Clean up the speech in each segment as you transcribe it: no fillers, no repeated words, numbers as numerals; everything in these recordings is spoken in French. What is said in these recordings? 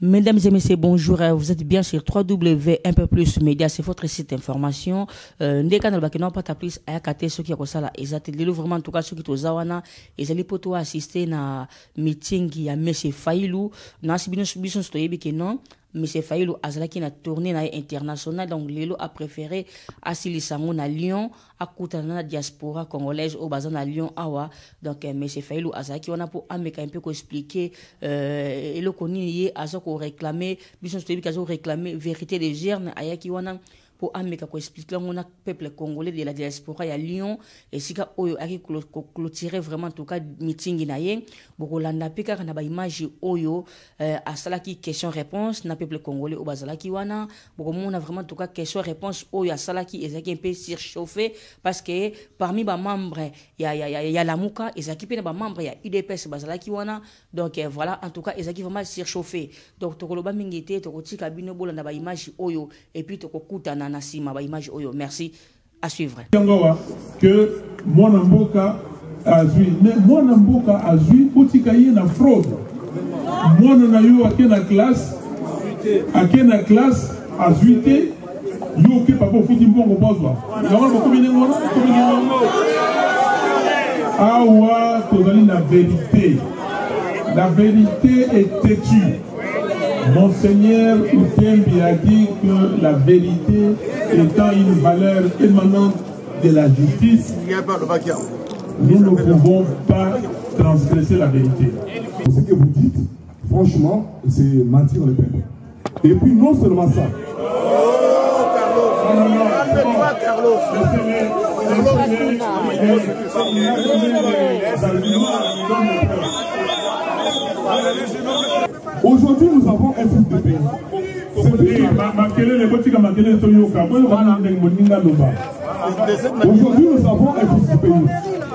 Mesdames et messieurs, bonjour. Vous êtes bien sur www.unpeuplusmedia, c'est votre site d'information. Ndé canal bakeno pas tapis ayakate ceux qui a ça là exact lelo vraiment en tout cas ceux qui tozawana et zali poto assister na meeting ya monsieur Failou na sibino subison stoyebi que non monsieur Failou azalaki na tournée na internationale donc lelo a préféré asilisango na Lyon akutana na diaspora congolaise au bazan na Lyon awa donc monsieur Failou azalaki wana pour ameka un peu ko expliquer elo koni yé azako réclamer bison stoyebi kazo réclamer vérité des gernes ayaki wana pour ameka ko expliquer on a peuple congolais de la diaspora ya Lyon et sika oyo aki clôturer vraiment en tout cas meeting na ye bokolanda peka na ba image oyo asalaki question réponse na peuple congolais au bazalaki wana bokomona vraiment en tout cas question réponse oyo asalaki ezaki un peu surchauffé parce que parmi ba membres ya Lamuka ezaki pe na ba membres ya UDPS bazalaki wana donc voilà en tout cas ezaki vraiment surchauffé donc tokoloba mingité tokotika bino bolanda ba image oyo et puis tokokuta na sima ba image oyo. Merci, à suivre. Que mon amboka a joué, mais mon amboka a joué otikaye na fraude. Mon na yo akena classe a joué yo ke papa futi mbongo bozwa. Yango ko komine ngona awa tozali la vérité. La vérité est têtue. Monseigneur Outembi a dit que la vérité étant une valeur émanante de la justice, nous ne pouvons pas transgresser la vérité. Ce que vous dites, franchement, c'est mentir le peuple. Et puis non seulement ça. Aujourd'hui, nous avons un fils de pays. Aujourd'hui, nous avons un fils de pays.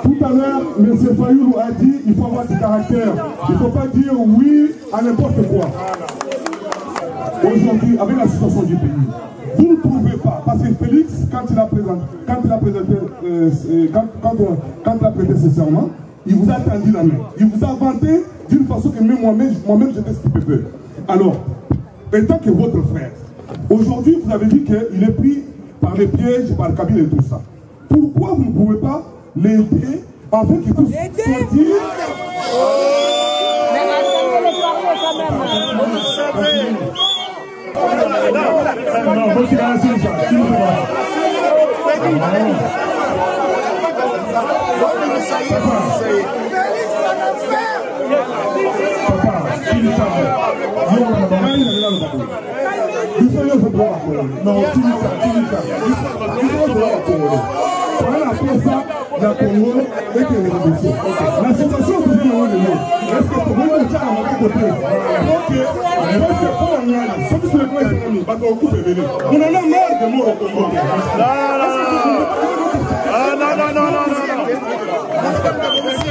Tout à l'heure, M. Fayoulou a dit qu'il faut avoir du caractère. Il ne faut pas dire oui à n'importe quoi. Aujourd'hui, avec la situation du pays, vous ne pouvez pas. Parce que Félix, quand il a prêté ce serment, il vous a tendu la main. Il vous a vanté d'une façon que même moi-même j'étais stupéfait. Alors, étant que votre frère, aujourd'hui vous avez dit qu'il est pris par les pièges, par Kabila et tout ça. Pourquoi vous ne pouvez pas l'aider afin qu'il puisse sortir? La situation que vous avez est-ce que tout le monde est à côté? On en a marre de morts au Congo.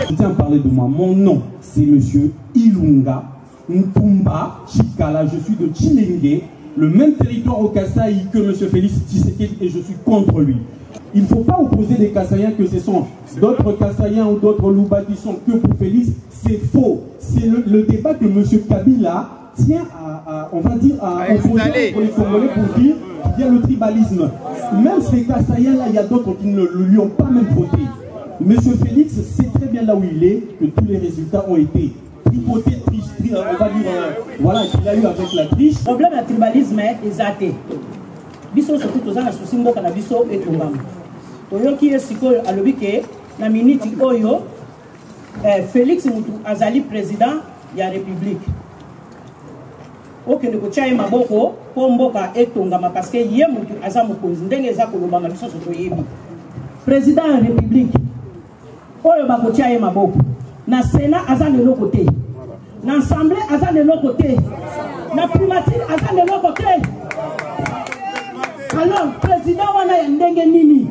Je tiens à parler de moi. Mon nom, c'est monsieur Ilunga Mpumba Chikala. Je suis de Chilenge, le même territoire au Kasaï que monsieur Félix Tshisekedi et je suis contre lui. Il ne faut pas opposer des Kassaïens que ce sont d'autres Kassaïens ou d'autres Louba qui sont que pour Félix. C'est faux. C'est le débat que monsieur Kabila tient à on va dire, à opposer pour les Congolais pour dire qu'il y a le tribalisme. Même ces Kassaïens-là, il y a d'autres qui ne lui ont pas même voté. Monsieur Félix sait très bien là où il est, que tous les résultats ont été tripotés, on va dire, voilà, qu'il a eu avec la triche. Le problème du tribalisme est zaté. Biso surtout tous na souci mboka na biso etongama. Toyoki esiko alobi ke na minute oyo Félix Mutu azali président ya République. Okende ko tchaye maboko po mboka etongama parce que ye mutu aza mokonzi ndenge eza kolobanga biso soto yebi. Président ya République oyo bako tchaye maboko. Na Sénat aza de l'autre côté. Na Assemblée aza de l'autre côté. Na primature aza de l'autre côté. Alors, président wana ya ndenge nini?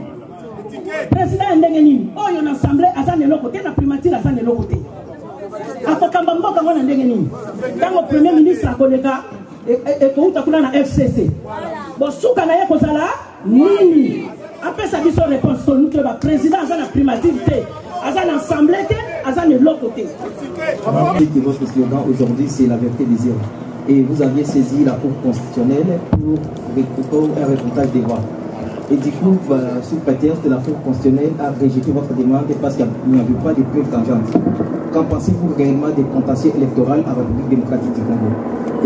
Président ya ndenge nini? Oyo na Assemblée aza de l'autre côté, na primature aza de l'autre côté. Akokamba mboka wana ndenge nini? Tango premier ministre akoleka ekouta kuna na FCC. Bon suka na ye kozala nini? Après ça biso réponse to nous que ba président aza na primature té, aza na Assemblée té, aza de l'autre côté. Votre slogan aujourd'hui c'est la vérité des yeux. et vous aviez saisi la Cour constitutionnelle pour un reportage des voix. Et du coup, sous prétexte, la Cour constitutionnelle a rejeté votre demande parce qu'il n'y avait pas de preuves tangentes. Qu'en pensez-vous réellement des contentieux électoraux à la République démocratique du Congo?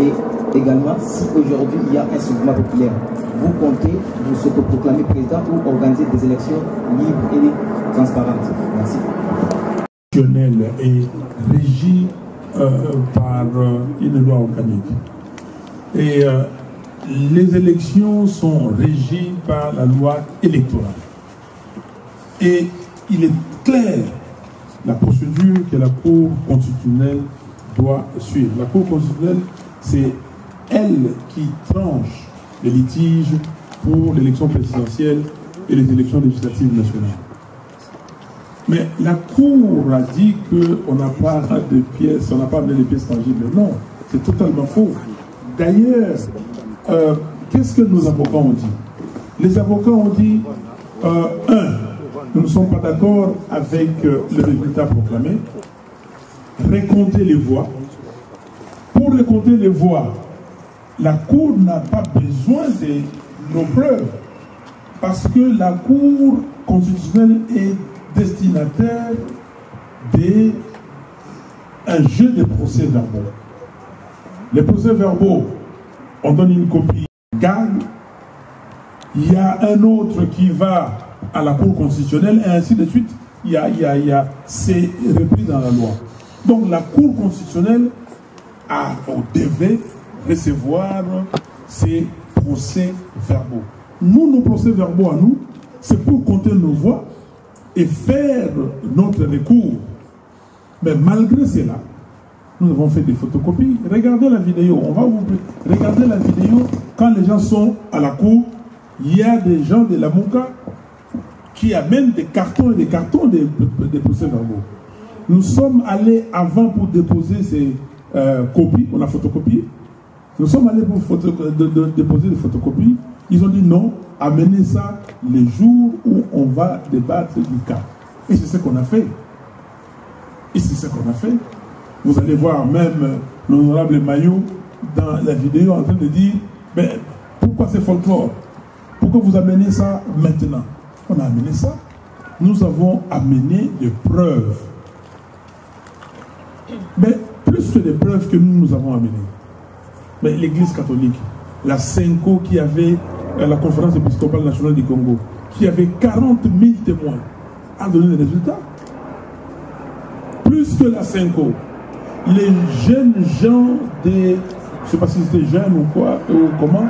Et également, si aujourd'hui il y a un soulèvement populaire, vous comptez vous autoproclamer président ou organiser des élections libres et transparentes? Merci. Est régi par une loi organique. Et les élections sont régies par la loi électorale. Et il est clair la procédure que la Cour constitutionnelle doit suivre. La Cour constitutionnelle, c'est elle qui tranche les litiges pour l'élection présidentielle et les élections législatives nationales. Mais la Cour a dit qu'on n'a pas de pièces, on n'a pas amené les pièces tangibles. Non, c'est totalement faux. D'ailleurs, qu'est-ce que nos avocats ont dit? Les avocats ont dit, nous ne sommes pas d'accord avec le résultat proclamé, récompter les voix. Pour récompter les voix, la Cour n'a pas besoin de nos preuves, parce que la Cour constitutionnelle est destinataire d'un jeu de procès-verbaux. Les procès-verbaux, on donne une copie, gagne, il y a un autre qui va à la Cour constitutionnelle, et ainsi de suite, c'est repris dans la loi. Donc la Cour constitutionnelle devait recevoir ces procès-verbaux. Nous, nos procès-verbaux à nous, c'est pour compter nos voix et faire notre recours. Mais malgré cela, nous avons fait des photocopies. Regardez la vidéo. On va vous regarder la vidéo. Quand les gens sont à la cour, il y a des gens de la Mouka qui amènent des cartons et des cartons des procès-verbaux. Nous sommes allés avant pour déposer ces copies. On a photocopié. Nous sommes allés pour déposer des photocopies. Ils ont dit non, amenez ça les jours où on va débattre du cas. Et c'est ce qu'on a fait. Et c'est ce qu'on a fait. Vous allez voir même l'honorable Maillot dans la vidéo en train de dire, mais pourquoi c'est folklore? Pourquoi vous amenez ça maintenant? On a amené ça. Nous avons amené des preuves. Mais plus que des preuves que nous avons amenées. Mais l'Église catholique, la Senko qui avait la conférence épiscopale nationale du Congo, qui avait 40 000 témoins, a donné des résultats. Plus que la Senko, les jeunes gens des, je ne sais pas si c'était jeunes ou quoi, ou comment,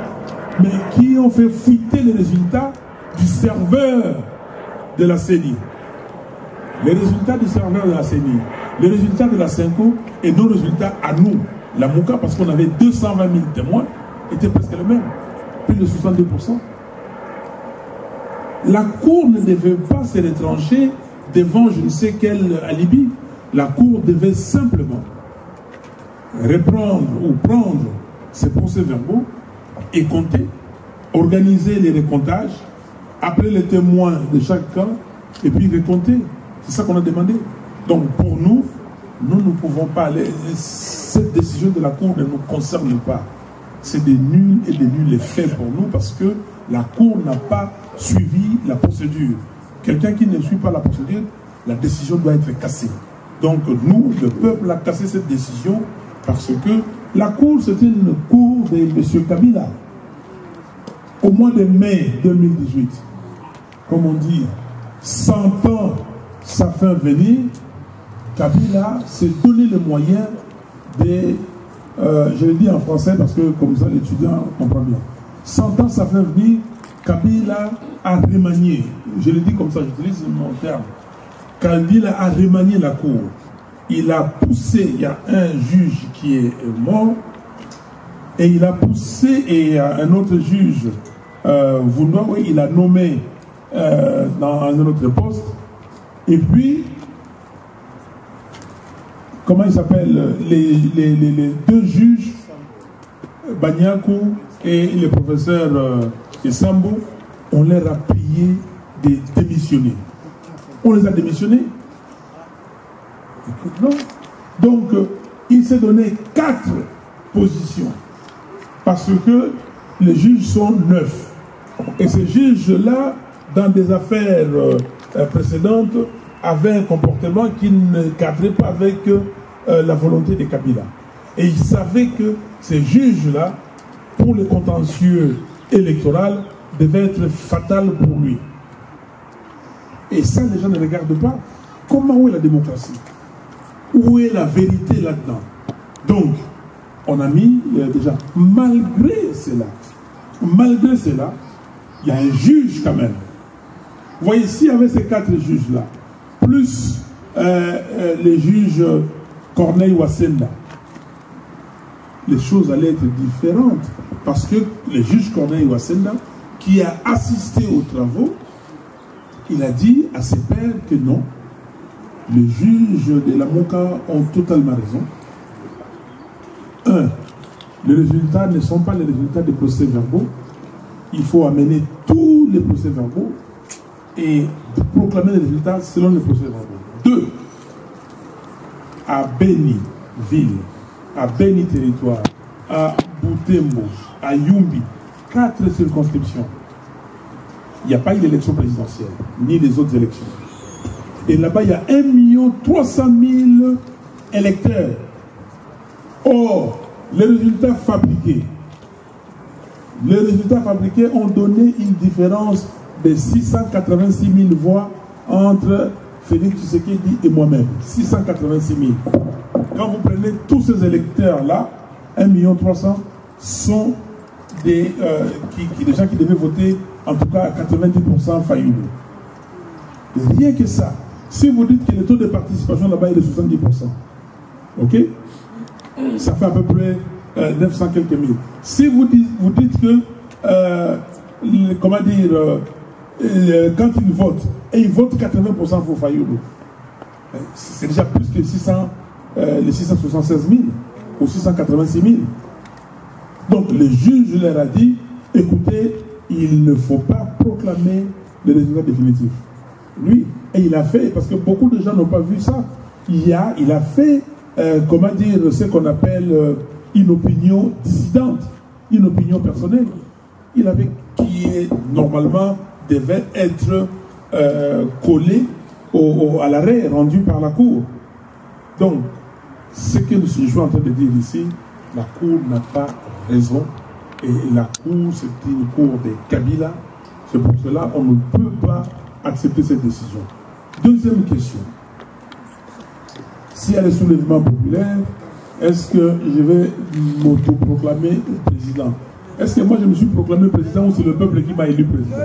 mais qui ont fait fuiter les résultats du serveur de la CENI. Les résultats du serveur de la CENI, les résultats de la Senko et nos résultats à nous, la Mouka, parce qu'on avait 220 000 témoins, étaient presque les mêmes, plus de 62%. La Cour ne devait pas se retrancher devant je ne sais quel alibi. La Cour devait simplement reprendre ou prendre ces procès-verbaux et compter, organiser les recomptages, appeler les témoins de chaque camp et puis recompter. C'est ça qu'on a demandé. Donc pour nous, nous ne pouvons pas aller. Cette décision de la Cour ne nous concerne pas. C'est des nuls et des nuls faits pour nous parce que la Cour n'a pas suivi la procédure. Quelqu'un qui ne suit pas la procédure, la décision doit être cassée. Donc nous, le peuple a cassé cette décision parce que la Cour, c'était une Cour de M. Kabila. Au mois de mai 2018, comme on dit, 100 ans, ça fait venir, Kabila s'est donné les moyens de, je le dis en français parce que comme ça l'étudiant comprend bien, 100 ans, ça fait venir, Kabila a remanié, je le dis comme ça, j'utilise mon terme, Kabila a remanié la Cour. Il a poussé, il y a un juge qui est mort, et il a poussé, et un autre juge, il a nommé dans un autre poste, et puis, comment il s'appelle, les deux juges, Banyakou et le professeur Essambo, on leur a prié de démissionner. On les a démissionnés. Non. Donc, il s'est donné 4 positions. parce que les juges sont neufs. Et ces juges-là, dans des affaires précédentes, avaient un comportement qui ne cadrait pas avec la volonté de Kabila. Et ils savaient que ces juges-là, pour le contentieux électoral, devaient être fatals pour lui. Et ça, les gens ne regardent pas. Comment, où est la démocratie? Où est la vérité là-dedans? Donc, on a mis déjà, malgré cela, il y a un juge quand même. Vous voyez, ici, avec ces 4 juges-là, plus les juges Corneille Wassenda, les choses allaient être différentes. Parce que le juge Corneille Wassenda, qui a assisté aux travaux, il a dit à ses pairs que non, les juges de la MOCA ont totalement raison. 1. Les résultats ne sont pas les résultats des procès-verbaux. Il faut amener tous les procès-verbaux et proclamer les résultats selon les procès-verbaux. 2. À Beni ville, à Beni territoire, à Boutembo, à Yumbi, 4 circonscriptions. Il n'y a pas eu d'élection présidentielle, ni les autres élections. Et là-bas, il y a 1 300 000 électeurs. Or, les résultats fabriqués ont donné une différence de 686 000 voix entre Félix Tshisekedi et moi-même. 686 000. Quand vous prenez tous ces électeurs-là, 1 300 000 sont des gens qui devaient voter, en tout cas à 90% Fayoulou. Rien que ça. Si vous dites que le taux de participation là-bas est de 70%, ok? Ça fait à peu près 900 quelques mille. Si vous dites que, comment dire, quand ils votent, et ils votent 80% pour Fayoulou, c'est déjà plus que les 676 000 ou 686 000. Donc le juge leur a dit, écoutez, il ne faut pas proclamer les résultats définitifs. Lui, et il a fait, parce que beaucoup de gens n'ont pas vu ça, il a fait, comment dire, ce qu'on appelle une opinion dissidente, une opinion personnelle. Il avait, qui est normalement devait être collé à l'arrêt rendu par la Cour. Donc, ce que je suis en train de dire ici, la Cour n'a pas raison, et la Cour, c'est une Cour de Kabila. C'est pour cela qu'on ne peut pas accepter cette décision. Deuxième question. S'il y a le soulèvement populaire, est-ce que je vais m'autoproclamer président? Est-ce que moi je me suis proclamé président ou c'est le peuple qui m'a élu président?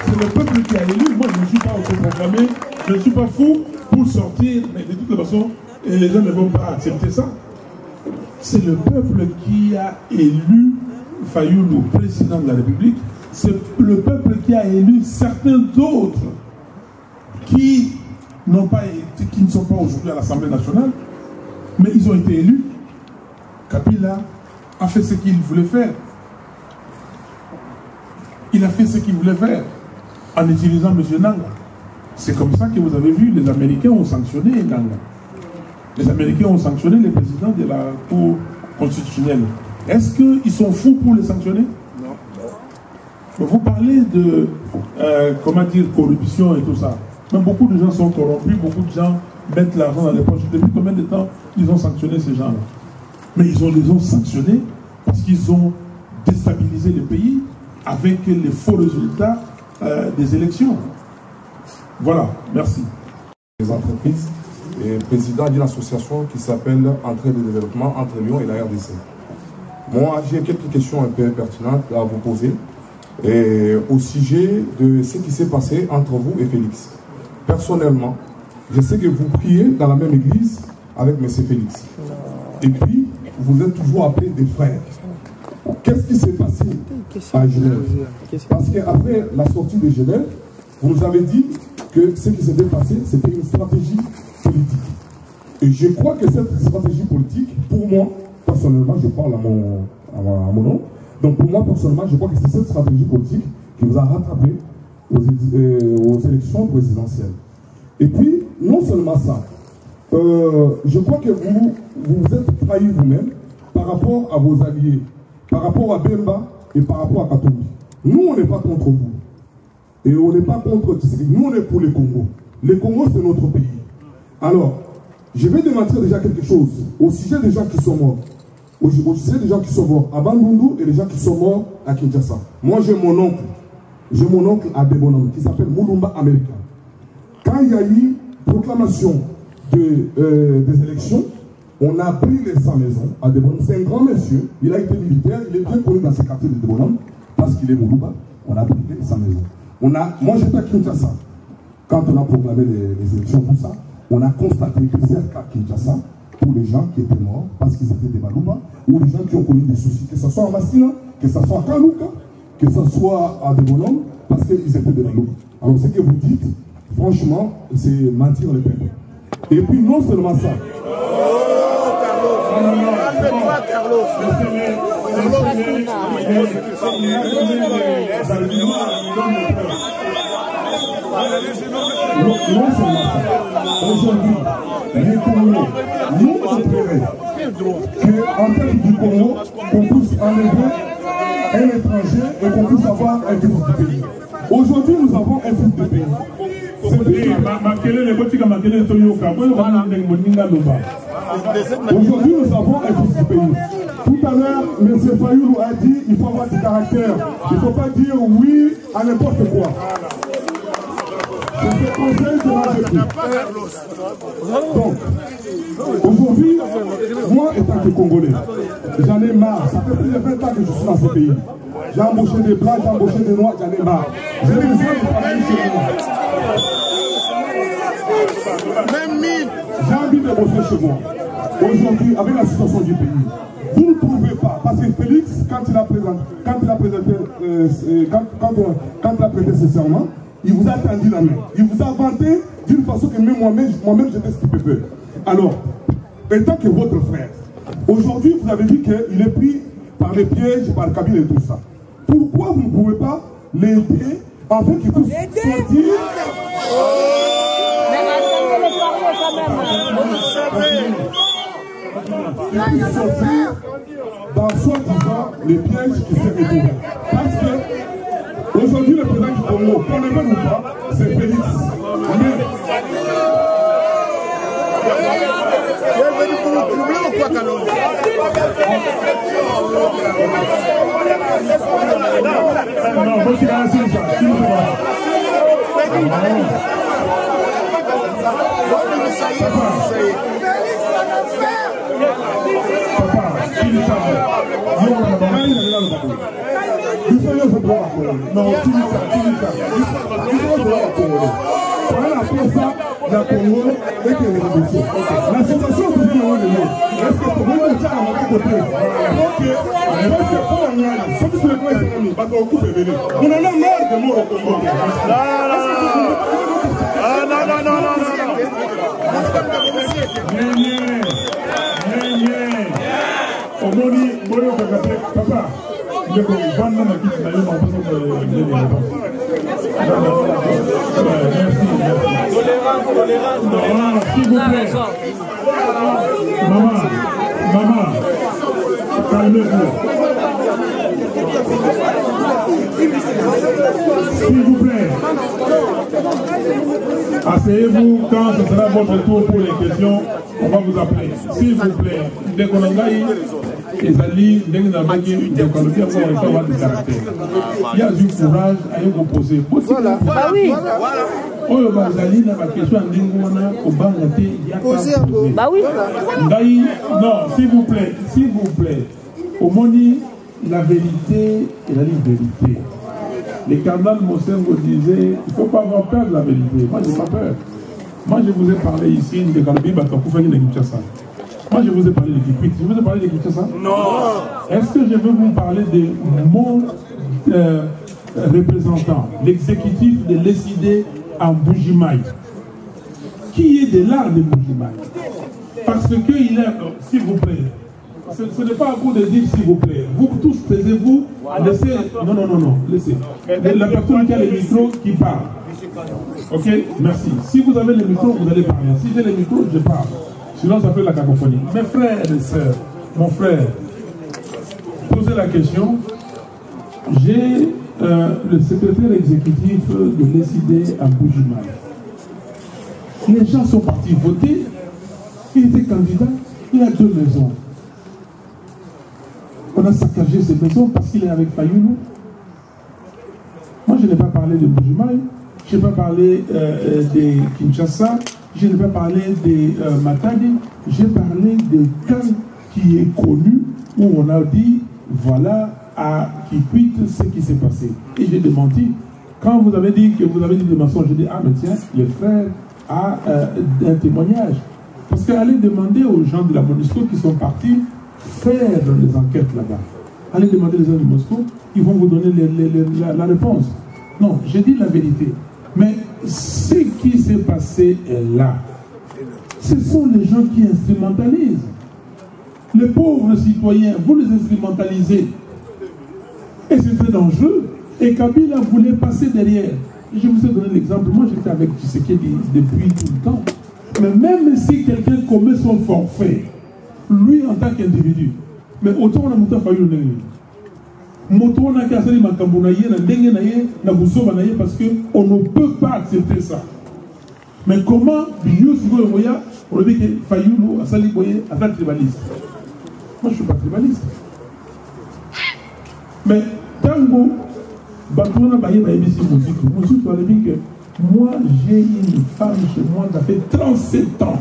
C'est le peuple qui a élu. Moi je ne me suis pas autoproclamé. Je ne suis pas fou pour sortir. Mais de toute façon, les gens ne vont pas accepter ça. C'est le peuple qui a élu Fayoulou président de la République. C'est le peuple qui a élu certains autres qui ne sont pas aujourd'hui à l'Assemblée nationale, mais ils ont été élus. Kabila a fait ce qu'il voulait faire. Il a fait ce qu'il voulait faire en utilisant M. Nanga. C'est comme ça que vous avez vu, les Américains ont sanctionné Nanga. Les Américains ont sanctionné les présidents de la Cour constitutionnelle. Est-ce qu'ils sont fous pour les sanctionner? Non. Vous parlez de, comment dire, corruption et tout ça. Mais beaucoup de gens sont corrompus, beaucoup de gens mettent l'argent dans les poches. Depuis combien de temps ils ont sanctionné ces gens-là? Mais ils les ont sanctionnés parce qu'ils ont déstabilisé le pays avec les faux résultats des élections. Voilà, merci. Les entreprises et président d'une association qui s'appelle Entraide de développement entre Lyon et la RDC. Moi, j'ai quelques questions un peu pertinentes à vous poser et au sujet de ce qui s'est passé entre vous et Félix. Personnellement, je sais que vous priez dans la même église avec M. Félix. Et puis, vous êtes toujours appelés des frères. Qu'est-ce qui s'est passé à Genève? Parce qu'après la sortie de Genève, vous nous avez dit que ce qui s'était passé, c'était une stratégie politique. Et je crois que cette stratégie politique, pour moi, personnellement, je parle à mon nom, donc pour moi, personnellement, je crois que c'est cette stratégie politique qui vous a rattrapé aux élections présidentielles. Et puis, non seulement ça, je crois que vous vous êtes trahi vous-même par rapport à vos alliés, par rapport à Bemba et par rapport à Katumbi. Nous, on n'est pas contre vous. Et on n'est pas contre Tshisekedi. Nous, on est pour les Congos. Les Congos, c'est notre pays. Alors, je vais démentir déjà quelque chose au sujet des gens qui sont morts. Au sujet des gens qui sont morts à Bandundu et des gens qui sont morts à Kinshasa. Moi, j'ai mon oncle à Debonam qui s'appelle Mulumba Américain. Quand il y a eu proclamation des élections, on a brûlé sa maison à Debonam. C'est un grand monsieur, il a été militaire, il est bien connu dans ces quartiers de Debonam parce qu'il est Mulumba. On a brûlé sa maison. Moi, j'étais à Kinshasa. Quand on a proclamé les élections, tout ça, on a constaté que c'est à Kinshasa, pour les gens qui étaient morts parce qu'ils étaient des Balouba, ou les gens qui ont connu des soucis, que ce soit à Massina, que ce soit à Kalouka, que ce soit à Debonam, parce qu'ils étaient des Balouba. Alors ce que vous dites, franchement, c'est mentir le peuple. Et puis non seulement ça. Non seulement ça. Aujourd'hui, les Congolais, nous on plairait qu'en termes du Congo, qu'on puisse enlever un étranger et qu'on puisse avoir un fils du pays. Aujourd'hui, nous avons un fils du pays. Aujourd'hui, nous avons un fils du pays. Tout à l'heure, M. Fayoulou a dit qu'il faut avoir du caractère. Il ne faut pas dire oui à n'importe quoi. C'est ce conseil que moi j'ai pris. Donc, aujourd'hui, moi étant que Congolais, j'en ai marre. Ça fait plus de 20 ans que je suis dans ce pays. J'ai embauché des blancs, j'ai embauché des noirs, j'en ai marre. J'ai besoin de travailler chez moi. J'ai envie de bosser chez moi. Aujourd'hui, avec la situation du pays, vous ne pouvez pas, parce que Félix, quand il a prêté ses serments, il vous a tendu la main. Il vous a vanté d'une façon que même moi-même j'étais stupéfait. Alors, étant que votre frère, aujourd'hui vous avez dit qu'il est pris par les pièges, par le Kabila et tout ça. Pourquoi vous ne pouvez pas l'aider afin qu'il puisse sortir? Il puisse sortir dans soi-disant les pièges qui s'est retrouvé. Parce que aujourd'hui le président du Congo, qu'on le veuille ou pas, c'est Félix. La Congo et que les révolutions. La situation est toujours dans le monde. Est-ce que tout le monde est à mon côté? Donc, pour la Niana, ceux qui sont les économies, on en a marre de morts au Congo. Papa, je vais vendre ma petite maillot en faisant Tolérance, s'il vous plaît. Maman, calmez-vous. S'il vous plaît. Asseyez-vous quand ce sera votre tour pour les questions. On va vous appeler. S'il vous plaît. Dès qu'on a les alliés, dès qu'on a avoir du caractère. Il y a du courage à y composer. Voilà. Ah oui. Oh, ma question bah oui. Non, s'il vous plaît. Au moni, la vérité et la vérité. Les cardinals Mosengo disaient, il ne faut pas avoir peur de la vérité. Moi, je n'ai pas peur. Moi, je vous ai parlé ici de Kalbi Batakoufani de Kinshasa. Moi, je vous ai parlé de Kipik. Je vous ai parlé de Kinshasa? Non. Est-ce que je veux vous parler de mon représentant, l'exécutif de l'ECD en Bougimaï? Qui est de l'art de Bougimaï? Parce qu'il est, s'il vous plaît, ce n'est pas à vous de dire s'il vous plaît. Vous tous, taisez-vous, laissez. Non, laissez. La personne qui a le micro qui parle. Ok, merci. Si vous avez le micro, vous allez parler. Si j'ai le micro, je parle. Sinon, ça fait la cacophonie. Mes frères et sœurs, mon frère, posez la question. J'ai le secrétaire exécutif de l'ECD à Bujimaï. Les gens sont partis voter. Il était candidat. Il a 2 maisons. On a saccagé ces maisons parce qu'il est avec Fayoulou. Moi, je n'ai pas parlé de Bujimaï. Je n'ai pas parlé de Kinshasa. Je n'ai pas parlé de Matadi. J'ai parlé de cas qui est connu où on a dit voilà à Kikwit ce qui s'est passé. Et j'ai démenti. Quand vous avez dit que vous avez dit des mensonges, j'ai dit ah mais tiens, le frère a un témoignage. Parce qu'allez demander aux gens de la MONUSCO qui sont partis faire les enquêtes là-bas. Allez demander les gens de Moscou, ils vont vous donner la réponse. Non, j'ai dit la vérité. Mais ce qui s'est passé est là. Ce sont les gens qui instrumentalisent. Les pauvres citoyens, vous les instrumentalisez. Et c'est très dangereux. Et Kabila voulait passer derrière. Je vous ai donné l'exemple. Moi, j'étais avec Tshisekedi depuis tout le temps. Mais même si quelqu'un commet son forfait, lui en tant qu'individu, mais autant on a monté à Fayou moto na kasari makambo na ye na ndenge na ye na busoba na ye parce que on ne peut pas accepter ça. Mais comment Biyo Sigo Moya on dit que Fayoulou asali boye ata tribaliste. Moi je suis pas tribaliste. Mais tango batona baye ba ebisi musique on dit que moi j'ai une femme chez moi qui a fait 37 ans.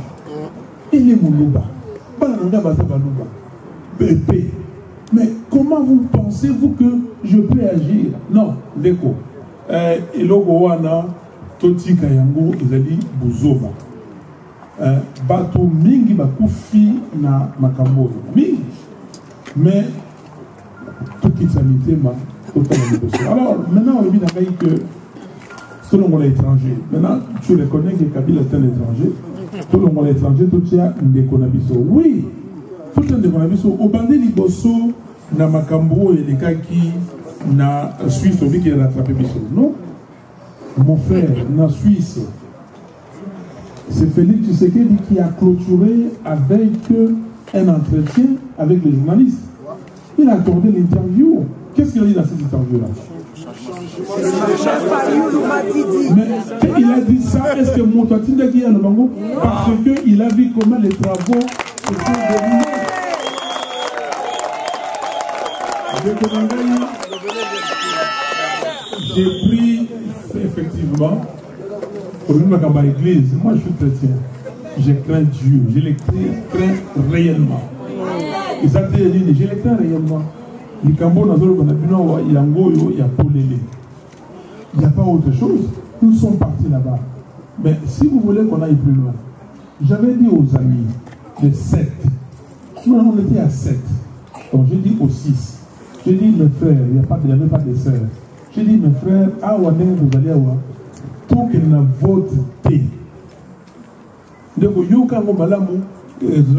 Elle est Moulouba. Bananga basa balouba. Bébé. Mais comment vous pensez-vous que je peux agir? Non, Deko. Elogo wana toti kayango ezali buzoba. Bato mingi bakufi na makambo mingi. Mais tout qui s'amite ma alors maintenant on dit que selon l'étranger. Maintenant tu reconnais que Kabila est un étranger. Selon l'étranger tout ça ndekonabiso. Oui. Tout un développement au bandé liboso na makambo et les cas qui na Suisse on dit qu'il a rattrapé biso. Non, mon frère na Suisse c'est Félix Tshisekedi qui a clôturé avec un entretien avec les journalistes. Il a accordé l'interview. Qu'est-ce qu'il a dit dans cette interview-là? Mais il a dit ça, est-ce que Moutatinda qui est le Bango? Parce qu'il a vu comment les travaux se sont déroulés. J'ai pris effectivement pour une église. Moi je suis chrétien. Je crains Dieu. Je le crains réellement. Et ça te dit, je le crains réellement. Il n'y a pas autre chose. Nous sommes partis là-bas. Mais si vous voulez qu'on aille plus loin, j'avais dit aux amis de 7. Nous on était à 7. Donc j'ai dit aux 6. J'ai dit mes frères, il n'y avait pas de sœurs. J'ai dit mes frères, vous allez avoir tout qu'il n'a voté. Donc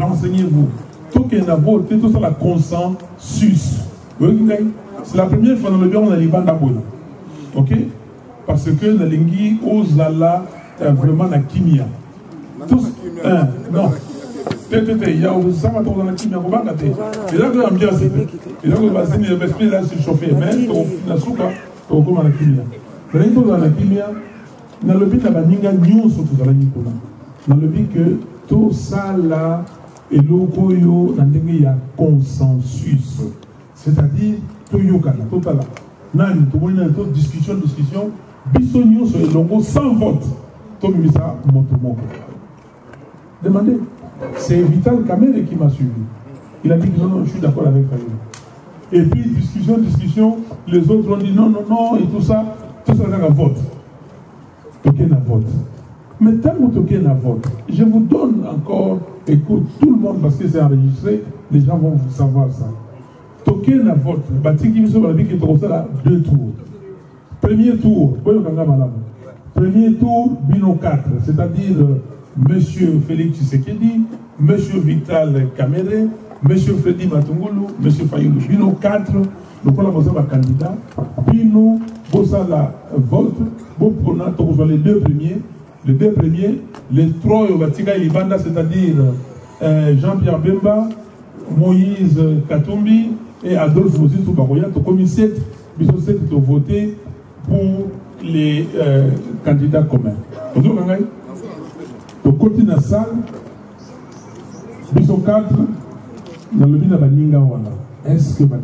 renseignez-vous. Tout qu'il n'a voté, tout ça la consensus. C'est la première fois dans le bureau, on a les bandes à ok? Parce que la lingi ozala vraiment la kimia. Tous, non. Il y a ça va dans la kimia. Il y a une ambiance. Il y a une basine, il y a l'esprit là se chauffer. Mais la souka, on commence la kimia. Mais dans la kimia, dans le but de la baninga, nous sommes tous à la nikona. Dans le but que tout ça là, et l'okoyo, il y a consensus. C'est-à-dire, tout yokana, tout là. Nani, tout le monde a discussion, bisogno sur les longos sans vote. Tout le monde a monté. Demandez. C'est Vital Kamere qui m'a suivi. Il a dit que non, je suis d'accord avec Fayoulou. Et puis, discussion, les autres ont dit non, et tout ça c'est un vote. Token à vote. Mais tant que token à vote, je vous donne encore, écoute, tout le monde, parce que c'est enregistré, les gens vont savoir ça. Token à vote, Batiki Miso va dire qu'il y a 2 tours. Premier tour, Bino 4, c'est-à-dire M. Félix Tshisekedi, M. Vital Kamere M. Freddy Matungulu, M. Fayoulou, Bino 4, nous prenons un candidat, Bino, Bossala vote, Bopona, les deux premiers, les trois Yobatika et Libanda, c'est-à-dire Jean-Pierre Bemba, Moïse Katumbi et Adolphe Mozitou Baroya, tu commis 7, ils ont 7 qui ont voté pour les candidats communs. Tu côté de la salle, ils ont 4, dans le but de la Baninga, est-ce que vous êtes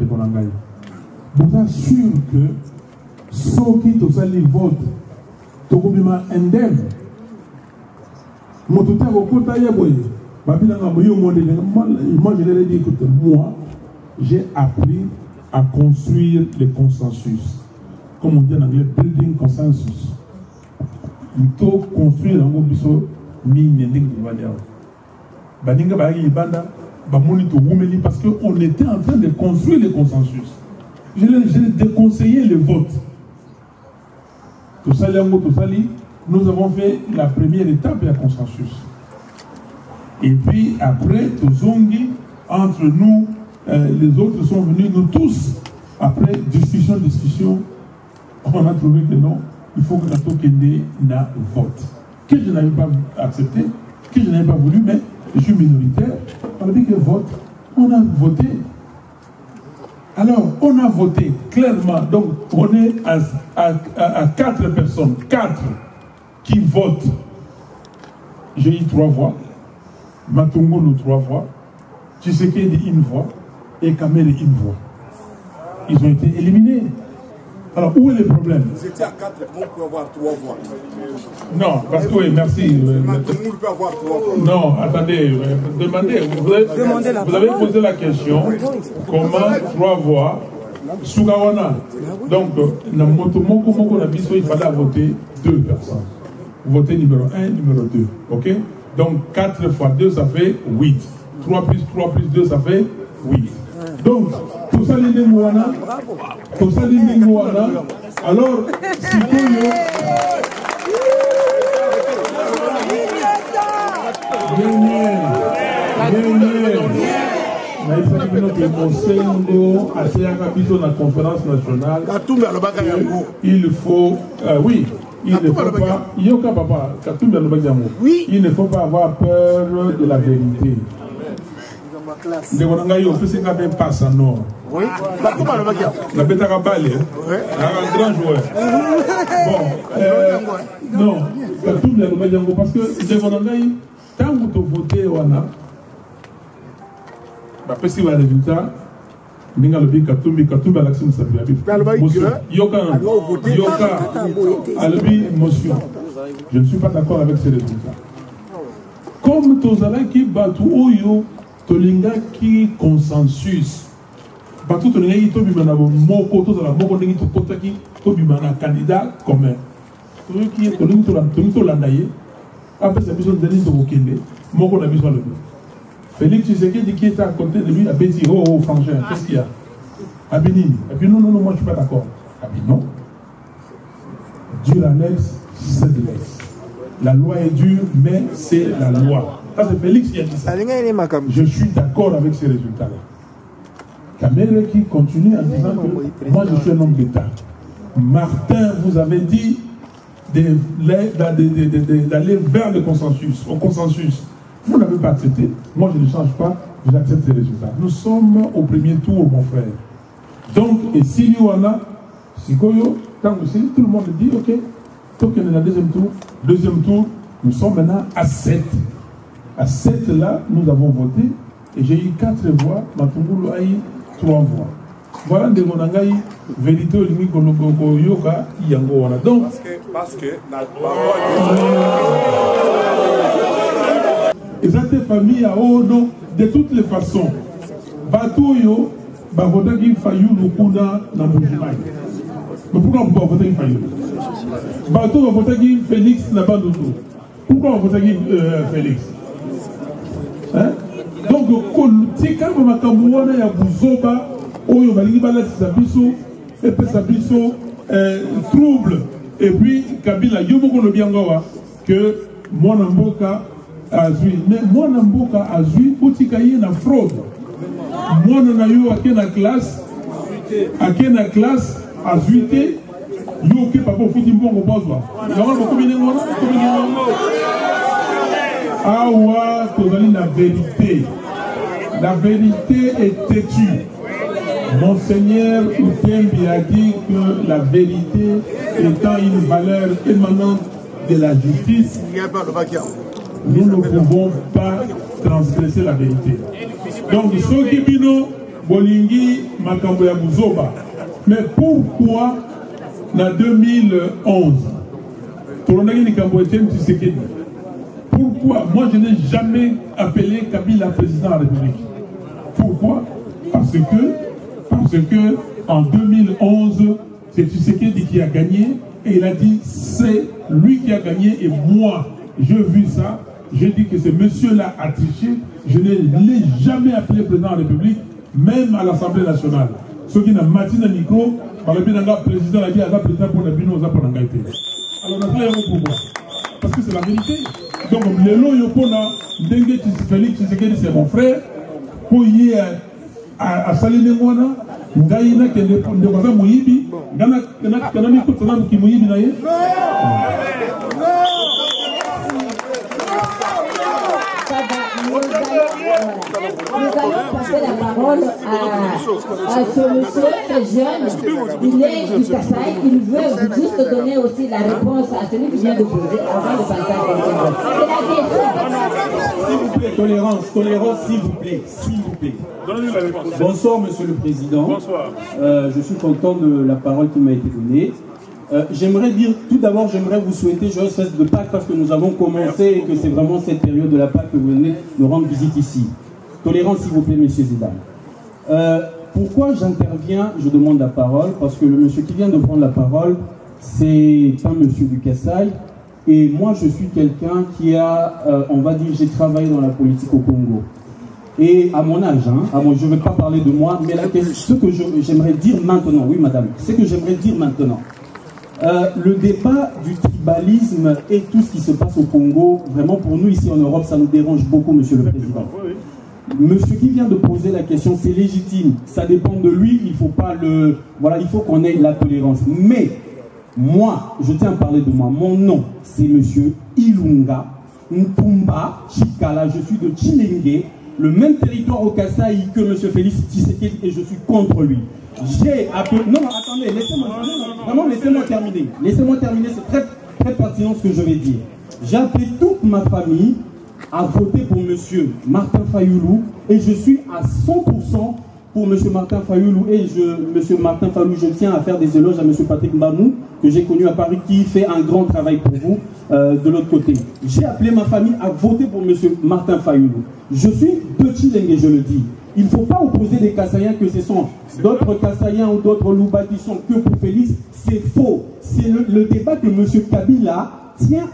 sûr que ceux qui ont voté, tu as indemne. Moi, je leur ai dit, écoute, moi, j'ai appris à construire les consensus. Comme on dit en anglais, building consensus. Il faut construire un groupe parce qu'on était en train de construire les consensus. J'ai déconseillé le vote. Tout ça, nous avons fait la première étape de la consensus. Et puis après, Tozongi, entre nous, les autres sont venus, nous tous, après discussion, on a trouvé que non, il faut que Nato Kende na vote. Que je n'avais pas accepté, que je n'avais pas voulu, mais je suis minoritaire, on a dit que vote, on a voté. Alors, on a voté clairement, donc on est à 4 personnes, 4 qui votent. J'ai eu 3 voix. Matungulu 3 voix, Tshisekedi 1 voix et Kamele 1 voix. Ils ont été éliminés. Alors où est le problème? Vous étiez à 4, comment on peut avoir 3 voix? Non, parce que oui, merci. Matungulu peut avoir 3 voix. Non, attendez, demandez. Vous avez posé la question, comment 3 voix Sugawana. Donc, il fallait voter 2 personnes. Voter numéro 1, numéro 2. Ok? Donc 4 fois 2, ça fait 8. 3 plus 3 plus 2, ça fait 8. Donc, tout ça, les Mouana. Alors, si la conférence nationale, il faut, oui, il ne faut pas, il ne faut pas avoir peur de la vérité. Les Wanangaï ont fait ce qu'on appelle passe en or. Oui, la Betara Balé, un grand joueur. Bon, non, parce que les Wanangaï, tant que tu votes, Wana, après si le résultat, Ninga le big Katumbi Alexis Sabiabi. Yoka, Albi, motion. Je ne suis pas d'accord avec ces résultats. Comme Tozala qui bat Oyo, Tolinga qui consensus. Batou Tolinga qui tobimana moko, Tozala moko nengi tokotaki, tobimana candidat commun. Tout qui est Tolinga, après sa mission de Denis Tokokende, moko n'a besoin de lui. Félix Tshisekedi qui était à côté de lui a dit oh frangin, qu'est-ce qu'il y a? Abinini. Et puis non, moi je ne suis pas d'accord. Abi non. Dieu l'annexe, c'est de l'ex. La loi est dure, mais c'est la loi. Ça c'est Félix qui a dit ça. Je suis d'accord avec ces résultats-là. Kamere qui continue en disant que moi je suis un homme d'État. Martin vous avait dit d'aller vers le consensus, au consensus. Vous n'avez pas accepté. Moi, je ne change pas. J'accepte les résultats. Nous sommes au premier tour, mon frère. Donc, et si Liwana, Sikoyo, tant que tout le monde dit, ok, tant qu'on est dans le deuxième tour, nous sommes maintenant à 7. À 7, là, nous avons voté. Et j'ai eu 4 voix. Matungulu a eu 3 voix. Voilà de mon angaï, vérité au limite de Yoka, Yango. Donc, parce que ils étaient famille à Odo de toutes les façons. Batoyo, Bavodagi Fayou, Lukuna, Namboujimai. Mais pourquoi on peut voter Fayou? Bato va voter Félix Nabandoudou. Pourquoi on vote Félix? Hein? Donc, c'est quand même un Kamouana, il y a Bouzoba, Oyo, Balingi Balat, Sabiso, et puis Sabiso, trouble. Et puis, Kabila, Yomoko no Biangawa, que Mwanamboka a joué. Mais Mwanamboka a joué, Otikaye na fraude. Moi, on a eu à la classe, à 8 yo ke papa futi mbongo bozwa yango bokomine ngona awa tozali la vérité est têtue. Monseigneur Outembi a dit que la vérité étant une valeur émanante de la justice, nous ne pouvons pas transgresser la vérité. Donc soki bino bolingi makambo ya buzoba. Mais pourquoi en 2011, pourquoi moi je n'ai jamais appelé Kabila président de la République? Pourquoi? Parce que en 2011, c'est Tshisekedi qui a gagné et il a dit c'est lui qui a gagné et moi j'ai vu ça, j'ai dit que ce monsieur-là a triché, je ne l'ai jamais appelé président de la République, même à l'Assemblée nationale. Ceux qui n'ont pas de micro, président a dit à la président pour la bino za pour l'engager. Alors on a pourquoi? Parce que c'est la vérité. Donc le long yopona dengue Félix Tshisekedi c'est mon frère. Pour y à Saline Mwana, Ngaïna qui est de Waza Moyibi, Gana Kotana qui Moyibi naïe. Nous allons passer la parole à ce monsieur très jeune. Il est du Kasaï. Il veut juste donner aussi la réponse à celui qui vient de poser avant de passer à quelqu'un. S'il vous plaît, tolérance, s'il vous plaît. Bonsoir, monsieur le président. Bonsoir. Je suis content de la parole qui m'a été donnée. J'aimerais dire, tout d'abord, j'aimerais vous souhaiter joyeuse fête de Pâques parce que nous avons commencé et que c'est vraiment cette période de la Pâques que vous venez nous rendre visite ici. Tolérance, s'il vous plaît, messieurs et dames. Pourquoi j'interviens, je demande la parole, parce que le monsieur qui vient de prendre la parole, c'est un monsieur du Kasaï, et moi je suis quelqu'un qui a, on va dire, j'ai travaillé dans la politique au Congo. Et à mon âge, je ne vais pas parler de moi, mais ce que j'aimerais dire maintenant, oui madame, ce que j'aimerais dire maintenant, le débat du tribalisme et tout ce qui se passe au Congo, vraiment pour nous ici en Europe, ça nous dérange beaucoup, monsieur le président. Monsieur qui vient de poser la question, c'est légitime, ça dépend de lui, il faut pas le... Voilà, il faut qu'on ait la tolérance. Mais, moi, je tiens à parler de moi, mon nom, c'est monsieur Ilunga Ntumba Chikala, je suis de Chilenge, le même territoire au Kasaï que monsieur Félix Tshisekedi et je suis contre lui. J'ai appelé... Non, attendez, laissez-moi terminer. Laissez-moi terminer, c'est très, très pertinent ce que je vais dire. J'ai appelé toute ma famille à voter pour M. Martin Fayoulou et je suis à 100% pour M. Martin Fayoulou et M. Martin Fayoulou, je tiens à faire des éloges à M. Patrick Mbamou que j'ai connu à Paris qui fait un grand travail pour vous de l'autre côté. J'ai appelé ma famille à voter pour M. Martin Fayoulou. Je suis de Chilenge, je le dis. Il ne faut pas opposer des Kassaïens que ce sont d'autres Kassaïens ou d'autres Louba qui sont que pour Félix. C'est faux. C'est le débat que M. Kabila tient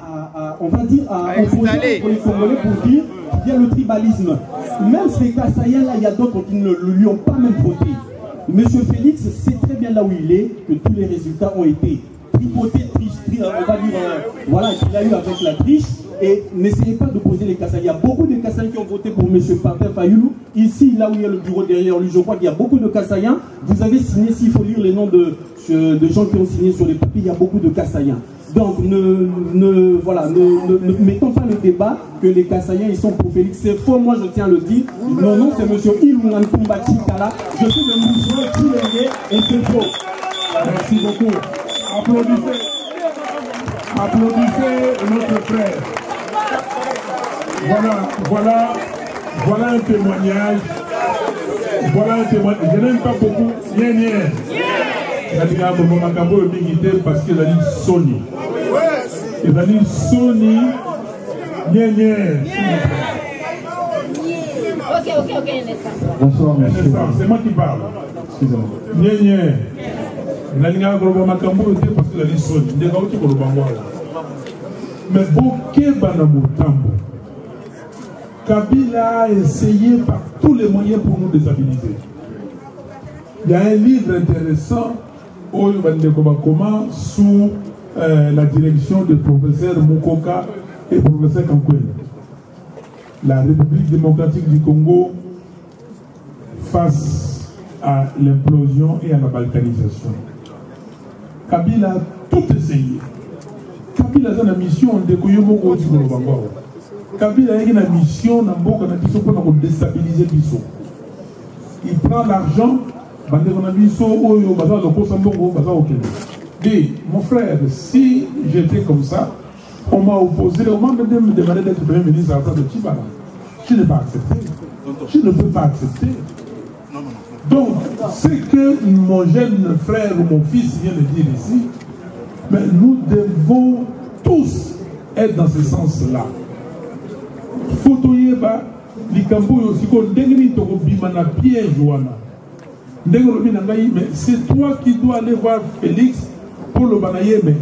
on va dire, à opposer pour les Congolais pour dire qu'il y a le tribalisme. Même ces Kassaïens-là, il y a d'autres qui ne lui ont pas même voté. M. Félix sait très bien là où il est que tous les résultats ont été tripotés, on va dire, voilà, qu'il a eu avec la triche. Et n'essayez pas de poser les Kassaïens. Il y a beaucoup de Kassaïens qui ont voté pour M. Martin Fayoulou. Ici, là où il y a le bureau derrière lui, je crois qu'il y a beaucoup de Kassaïens. Vous avez signé, s'il faut lire les noms de gens qui ont signé sur les papiers, il y a beaucoup de Kassaïens. Donc, ne mettons pas le débat que les Kassaïens, ils sont pour Félix. C'est faux, moi je tiens à le dire. Mon nom, c'est M. Ilunga Ntumba Chikala. Je suis de Moujou, Chilenge, et c'est faux. Merci beaucoup. Applaudissez notre frère. Voilà un témoignage. Je n'aime pas beaucoup. Parce qu'il a dit Sony. Il a dit Sony. Bonsoir, monsieur. C'est moi qui parle. Excusez-moi. Parce qu'il a dit Sony. Mais Kabila a essayé par tous les moyens pour nous déstabiliser. Il y a un livre intéressant sous la direction du professeur Mukoka et professeur Kankwele. La République démocratique du Congo face à l'implosion et à la balkanisation. Kabila a tout essayé. Kabila a une mission de Koyomo Bango. Kabila a une mission pour déstabiliser Bisso. Il prend l'argent, mon frère, si j'étais comme ça, on m'a opposé, on m'a même demandé d'être Premier ministre à la place de Tchibala. Je n'ai pas accepté. Je ne peux pas accepter. Donc, ce que mon jeune frère ou mon fils vient de dire ici, mais nous devons tous être dans ce sens-là. Fotoyeba, Likambo Yosiko, Ndengri Toko Bimana Pierre Joana. Mais c'est toi qui dois aller voir Félix pour le banaye, mais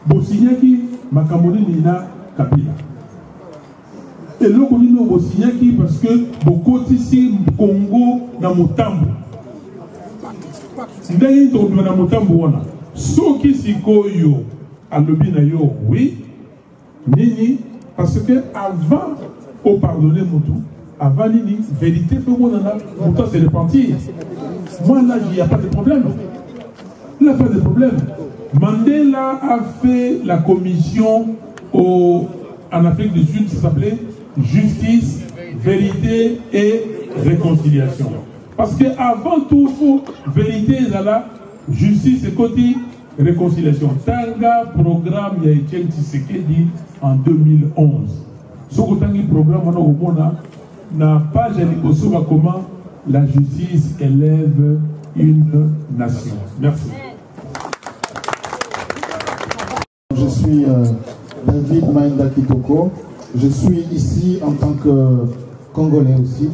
Bosignaki, Makamoni Nina Kabila. Et là, on dit Bosignaki parce que beaucoup ici, Congo, na Mutambo. Ndengri Toko Bimana Mutambo wana. Soki Sikoyo, Alobina yo, oui. Nini, parce que avant, au pardonner Moutou, avant Nini, vérité, Moutou c'est repentir. Moi là, il n'y a pas de problème. Il n'y a pas de problème. Mandela a fait la commission en Afrique du Sud, ça s'appelait Justice, Vérité et Réconciliation. Parce qu'avant tout, vérité, la justice et côté réconciliation. Tanga programme, il y a été Tshisekedi en 2011. Ce programme, on n'a pas jamais comment la justice élève une nation. Merci. Je suis David Maïnda Kitoko. Je suis ici en tant que Congolais aussi,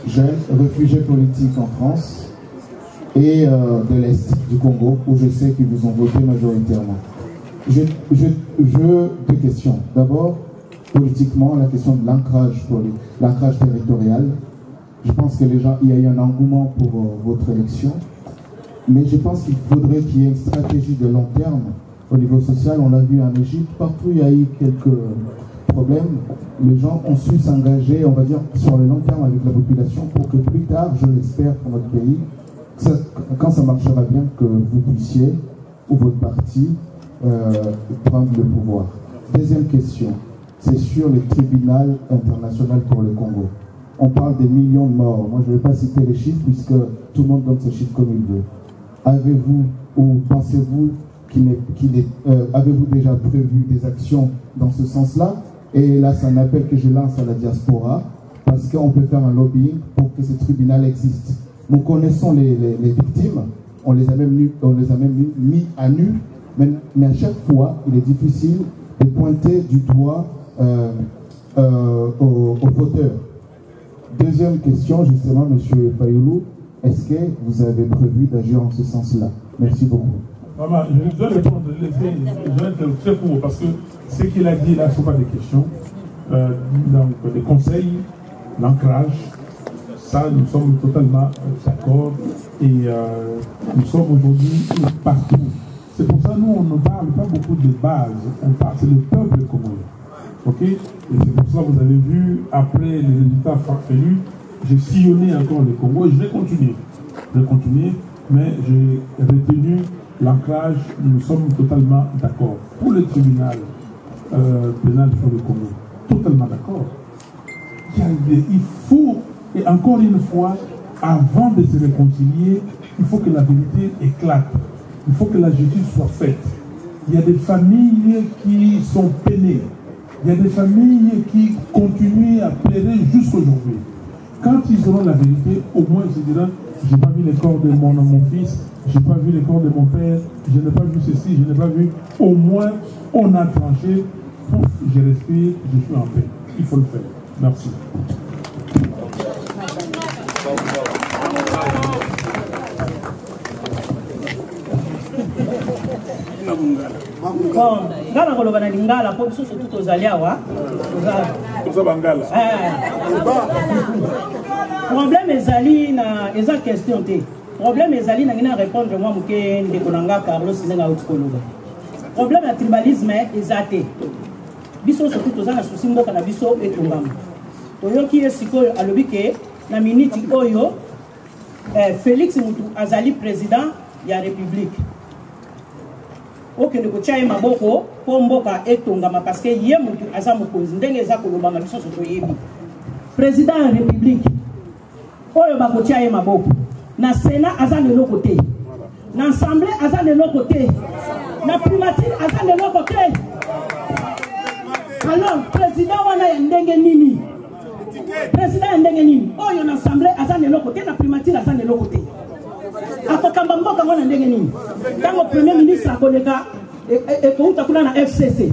jeune, réfugié politique en France et de l'Est du Congo, où je sais qu'ils vous ont voté majoritairement. Deux questions. D'abord, politiquement, la question de l'ancrage territorial. Je pense que il y a eu un engouement pour votre élection, mais je pense qu'il faudrait qu'il y ait une stratégie de long terme au niveau social. On l'a vu en Égypte, partout il y a eu quelques problèmes. Les gens ont su s'engager, on va dire, sur le long terme avec la population pour que plus tard, je l'espère pour notre pays, quand ça marchera bien, que vous puissiez, ou votre parti, prendre le pouvoir. Deuxième question, c'est sur le tribunal international pour le Congo. On parle des millions de morts. Moi, je ne vais pas citer les chiffres puisque tout le monde donne ces chiffres comme il veut. Avez-vous ou pensez-vous avez-vous déjà prévu des actions dans ce sens-là? Et là, c'est un appel que je lance à la diaspora parce qu'on peut faire un lobbying pour que ce tribunal existe. Nous connaissons les victimes, on les a même mis à nu, mais à chaque fois, il est difficile de pointer du doigt aux fauteurs. Deuxième question, justement, M. Fayoulou, est-ce que vous avez prévu d'agir en ce sens-là? Merci beaucoup. Maman, je dois répondre, je vais être très court, parce que ce qu'il a dit là, ce ne sont pas des questions. Donc, des conseils, l'ancrage, ça, nous sommes totalement d'accord. Et nous sommes aujourd'hui partout. C'est pour ça que nous, on ne parle pas beaucoup de base. On parle, c'est le peuple congolais. Ok? Et c'est pour ça que vous avez vu, après les résultats farfelus, j'ai sillonné encore le Congo et je vais continuer. Je vais continuer, mais j'ai retenu l'ancrage, nous sommes totalement d'accord. Pour le tribunal pénal sur le Congo, totalement d'accord. Il faut, et encore une fois, avant de se réconcilier, il faut que la vérité éclate. Il faut que la justice soit faite. Il y a des familles qui sont peinées. Il y a des familles qui continuent à pleurer jusqu'aujourd'hui. Quand ils auront la vérité, au moins ils se diront, je n'ai pas vu les corps de mon fils, je n'ai pas vu les corps de mon père, je n'ai pas vu ceci, je n'ai pas vu. Au moins, on a tranché, pouf, je respire, je suis en paix. Il faut le faire. Merci. Bon, ngala koloba na lingala po biso surtout tozali awa. Problème ezali na eza question te. Problème ezali na ngina répondre moi muke ndeko nanga Carlos Ndenga utikoloba. Problème ya tribalisme ezate. Biso surtout tozana souci mboka na biso etongama. Toyoki esiko alobi ke na minute oyo Félix Mutu azali président ya République. Okende ko chaye maboko po mboka etongama parce que ye Mutu aza mokonzi ndenge eza kolobanga biso so toyebi. Président ya République oyo ba ko chaye maboko na Sénat aza de l'autre côté. Na Assemblée aza de l'autre côté. Na primature aza de l'autre côté. Alors président wana ya ndenge nini? Président ndenge nini? Oyo na Assemblée aza de l'autre côté, na primature aza de l'autre côté. Akokamba mboka wana ndenge nini? Tango premier ministre akoleka ekouta kuna na FCC.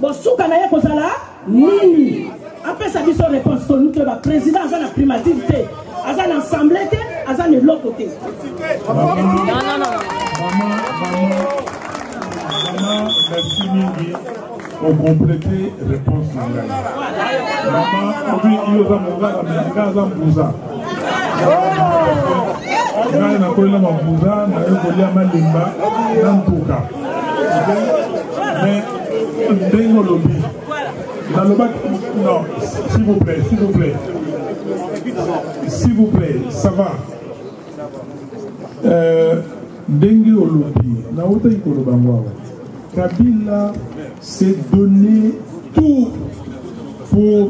Bon suka na ye kozala nini? Après ça biso réponse ko nous ba président aza na primature te, aza na Assemblée te, aza de l'autre côté. Non. Merci mingi. Pour compléter réponse maman, oui, il y a un gars en Bouza. Il y a un collègue en Bouza, il y a un collègue en Limba, dans tout cas. Mais, dans le lobby, dans le bac, non, s'il vous plaît, ça va. Dengue au lobby, na outa ikolo bangwa. Kabila s'est donné tout pour,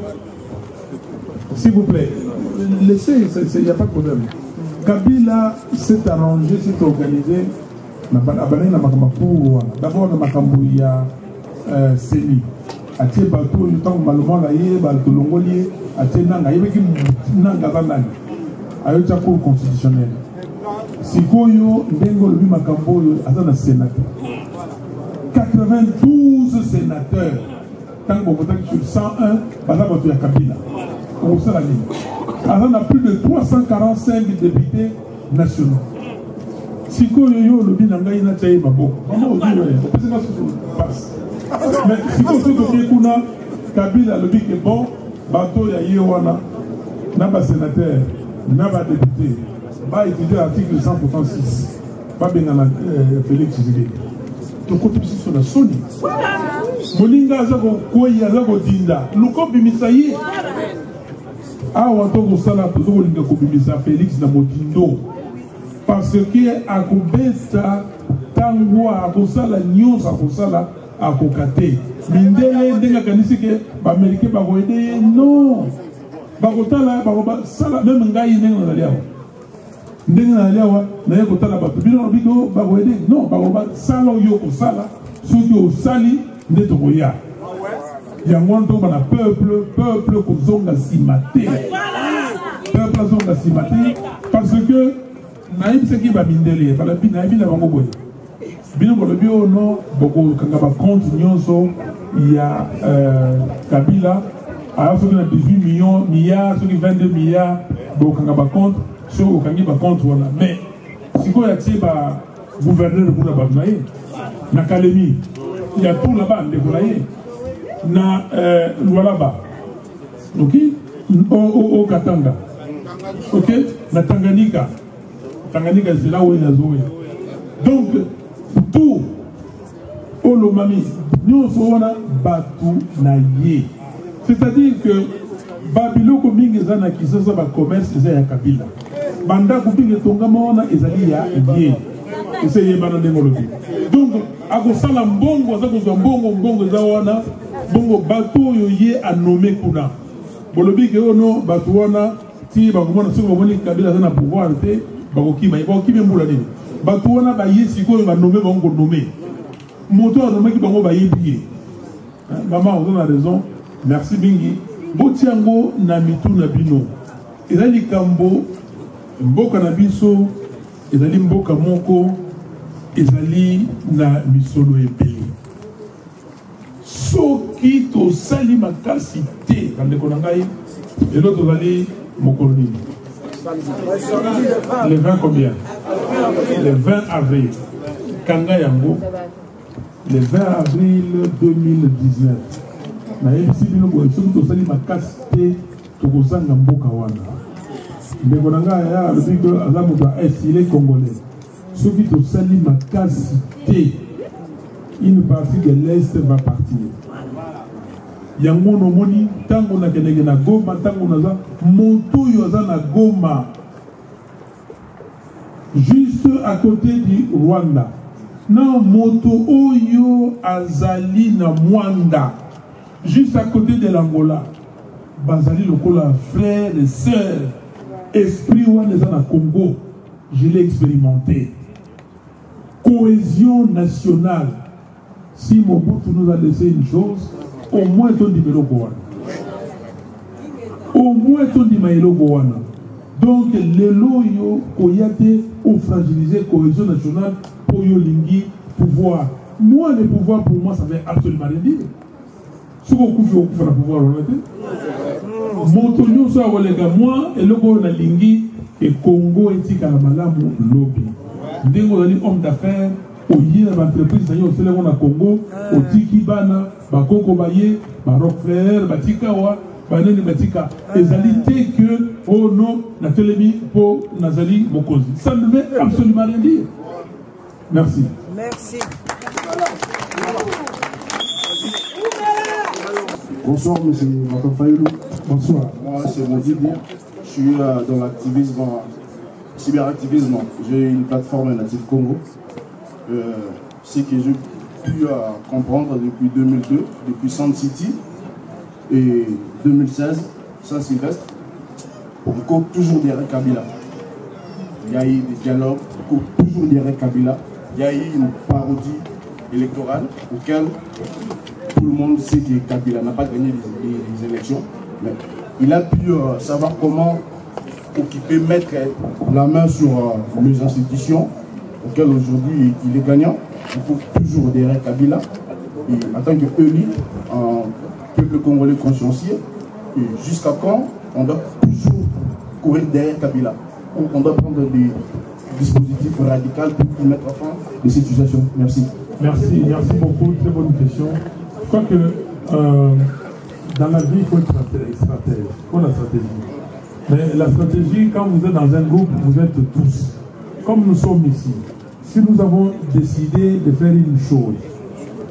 s'il vous plaît, laissez, il n'y a pas de problème. Kabila s'est arrangé, s'est organisé. D'abord, on a Makambouya Seni. Atie bateau, le temps malheureusement là, il y a bateau longolier, atie nanga, il y a qui nanga zanani. Ayo cha cour constitutionnel. Sikoyo ndengo le Makamboyo azana sénateur. 92 sénateurs. Tant qu'on vote sur 101, par exemple, il y a Kabila. On sait la ligne. Alors, on a plus de 345 députés nationaux. Si on a le binanga, il y a un babo. Comment on dit, on peut se passe. Mais si on a Kabila, le bic est bon, bateau, il y a Yewana, n'a pas sénateur, n'a pas député, va étudier l'article 166, pas bien Félix Tshisekedi. Donc, on est sur la Sony. Molinga azako koyi azako dinda. Luko bimisa ye. Awa to kosala to kolinga ko bimisa Félix na motindo. Parce que akobesa tango akosala nyonso akosala akokate. Mindele ndenga kanisi ke ba Américain ba ko aider non. Ba kotala ba sala même ngai ndenga na liawa. Ndenga na liawa na ye kotala ba bino biko ba ko aider non ba ko sala yo ko sala soki o sali Netoya. Il y a un monde dans peuple kozonga simate. Peuple zonga simate parce que naïb ce qui va mindele, par la vie naïb la bango boy. Bien pour le bio non, beaucoup kanga ba compte nyonso, il y a Kabila, alors ceux qui ont 18 milliards, ceux qui 22 milliards, beaucoup kanga ba compte, ceux qui kanga ba compte voilà. Mais si quoi y a t ba gouverneur pour la banaye, na Kalemi. Il y a tout là-bas, na Lualaba, ok, au Katanga, ok, na Tanganyika, c'est là où il y a Zoé. Donc, tout, au Lomami, nous sommes Batu Naye. C'est-à-dire que Babilo Komingi Zana qui se va commerce, c'est à Kabila. Banda Komingi Tongamona, Ezali ya Yé. Et c'est Yébana Demolobi. Donc, akosala mbongo azakozwa mbongo ezawana bongo bato oyo ye anome kuna bolobi ke ono bato wana ti bakomona soki bamoni Kabila aza na pouvoir te bakokima mbula nini bato wana baye sikoyo banome bango nome moto anomeki bango bayebi ye mama oza na raison merci mingi botia yango na mitu na bino ezali likambo mboka na biso ezali mboka moko ezali na misolo ebele soki tosali makasi te bandeko na ngai elo tozali mokolo nini le 20 combien le 20 avril kanga yango le 20 avril 2019 nayebisi bino boye soki tosali makasi te tokozanga mboka wana ndeko na ngai ya alobi ke aza moto ya est il est congolais soki tosali makasi te une partie de l'Est va partir. yango no moni tango na kenege na Goma tango na za moto yoza na Goma juste à côté du Rwanda na moto oyo azali na Mwanda juste à côté de l'Angola bazali lokola frères et sœurs esprit wana eza na Congo je l'ai expérimenté cohésion nationale. Si Mobutu nous a laissé une chose, au moins ton numéro Gowana. Au moins ton numéro Gowana. Donc, les loyaux, koyate, ont fragilisé la cohésion nationale pour Yolingi, pouvoir. Moi, le pouvoir, pour moi, ça veut absolument rien dire. Ce qu'on couche au pouvoir, on l'a dit. Montonio, ça, moi, et le Gowana Lingi, et Congo, et Tikalamalamu, lobby. Ndenge ozali homme d'affaires oyi na entreprise nayo osele na Congo otiki bana bakoko baye ba Rockefeller batika wa banene batika ezali te que oh non na telemi po nazali mokozi ça ne veut absolument rien dire. Merci. Merci. Bonsoir monsieur Makafayoulou. Bonsoir. Moi c'est Modi. Je suis dans l'activisme cyberactivisme, j'ai une plateforme Native Congo. Ce que j'ai pu comprendre depuis 2002, depuis Sand City et 2016, Saint-Sylvestre, on compte toujours derrière Kabila. Il y a eu des dialogues, on compte toujours derrière Kabila. Il y a eu une parodie électorale auquel tout le monde sait que Kabila n'a pas gagné les élections. Mais il a pu savoir comment qui peut mettre la main sur les institutions auxquelles aujourd'hui il est gagnant. Il faut toujours derrière Kabila. Et en tant que élite, un peuple congolais consciencieux, jusqu'à quand on doit toujours courir derrière Kabila. On doit prendre des dispositifs radicaux pour mettre fin à cette situation. Merci. Merci beaucoup. Très bonne question. Je crois que dans la vie, il faut être stratège. Il faut la stratégie. Mais la stratégie, quand vous êtes dans un groupe, vous êtes tous. Comme nous sommes ici, si nous avons décidé de faire une chose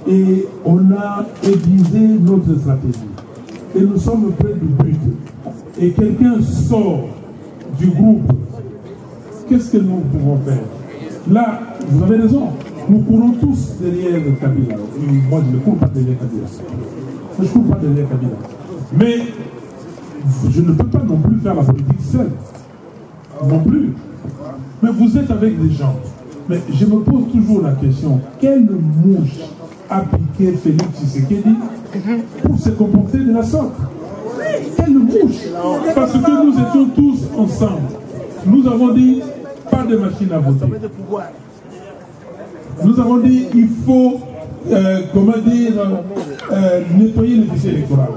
et on a aiguisé notre stratégie et nous sommes près du but et quelqu'un sort du groupe, qu'est-ce que nous pouvons faire? Là, vous avez raison, nous courons tous derrière Kabila. Moi, je ne cours pas derrière Kabila. Je ne cours pas derrière Kabila. Mais je ne peux pas non plus faire la politique seule. Non plus. Mais vous êtes avec des gens. Mais je me pose toujours la question, quelle mouche a piqué Félix Tshisekedi pour se comporter de la sorte? Quelle mouche? Parce que nous étions tous ensemble. Nous avons dit, pas de machine à voter. Nous avons dit, il faut, nettoyer le fichier électoral.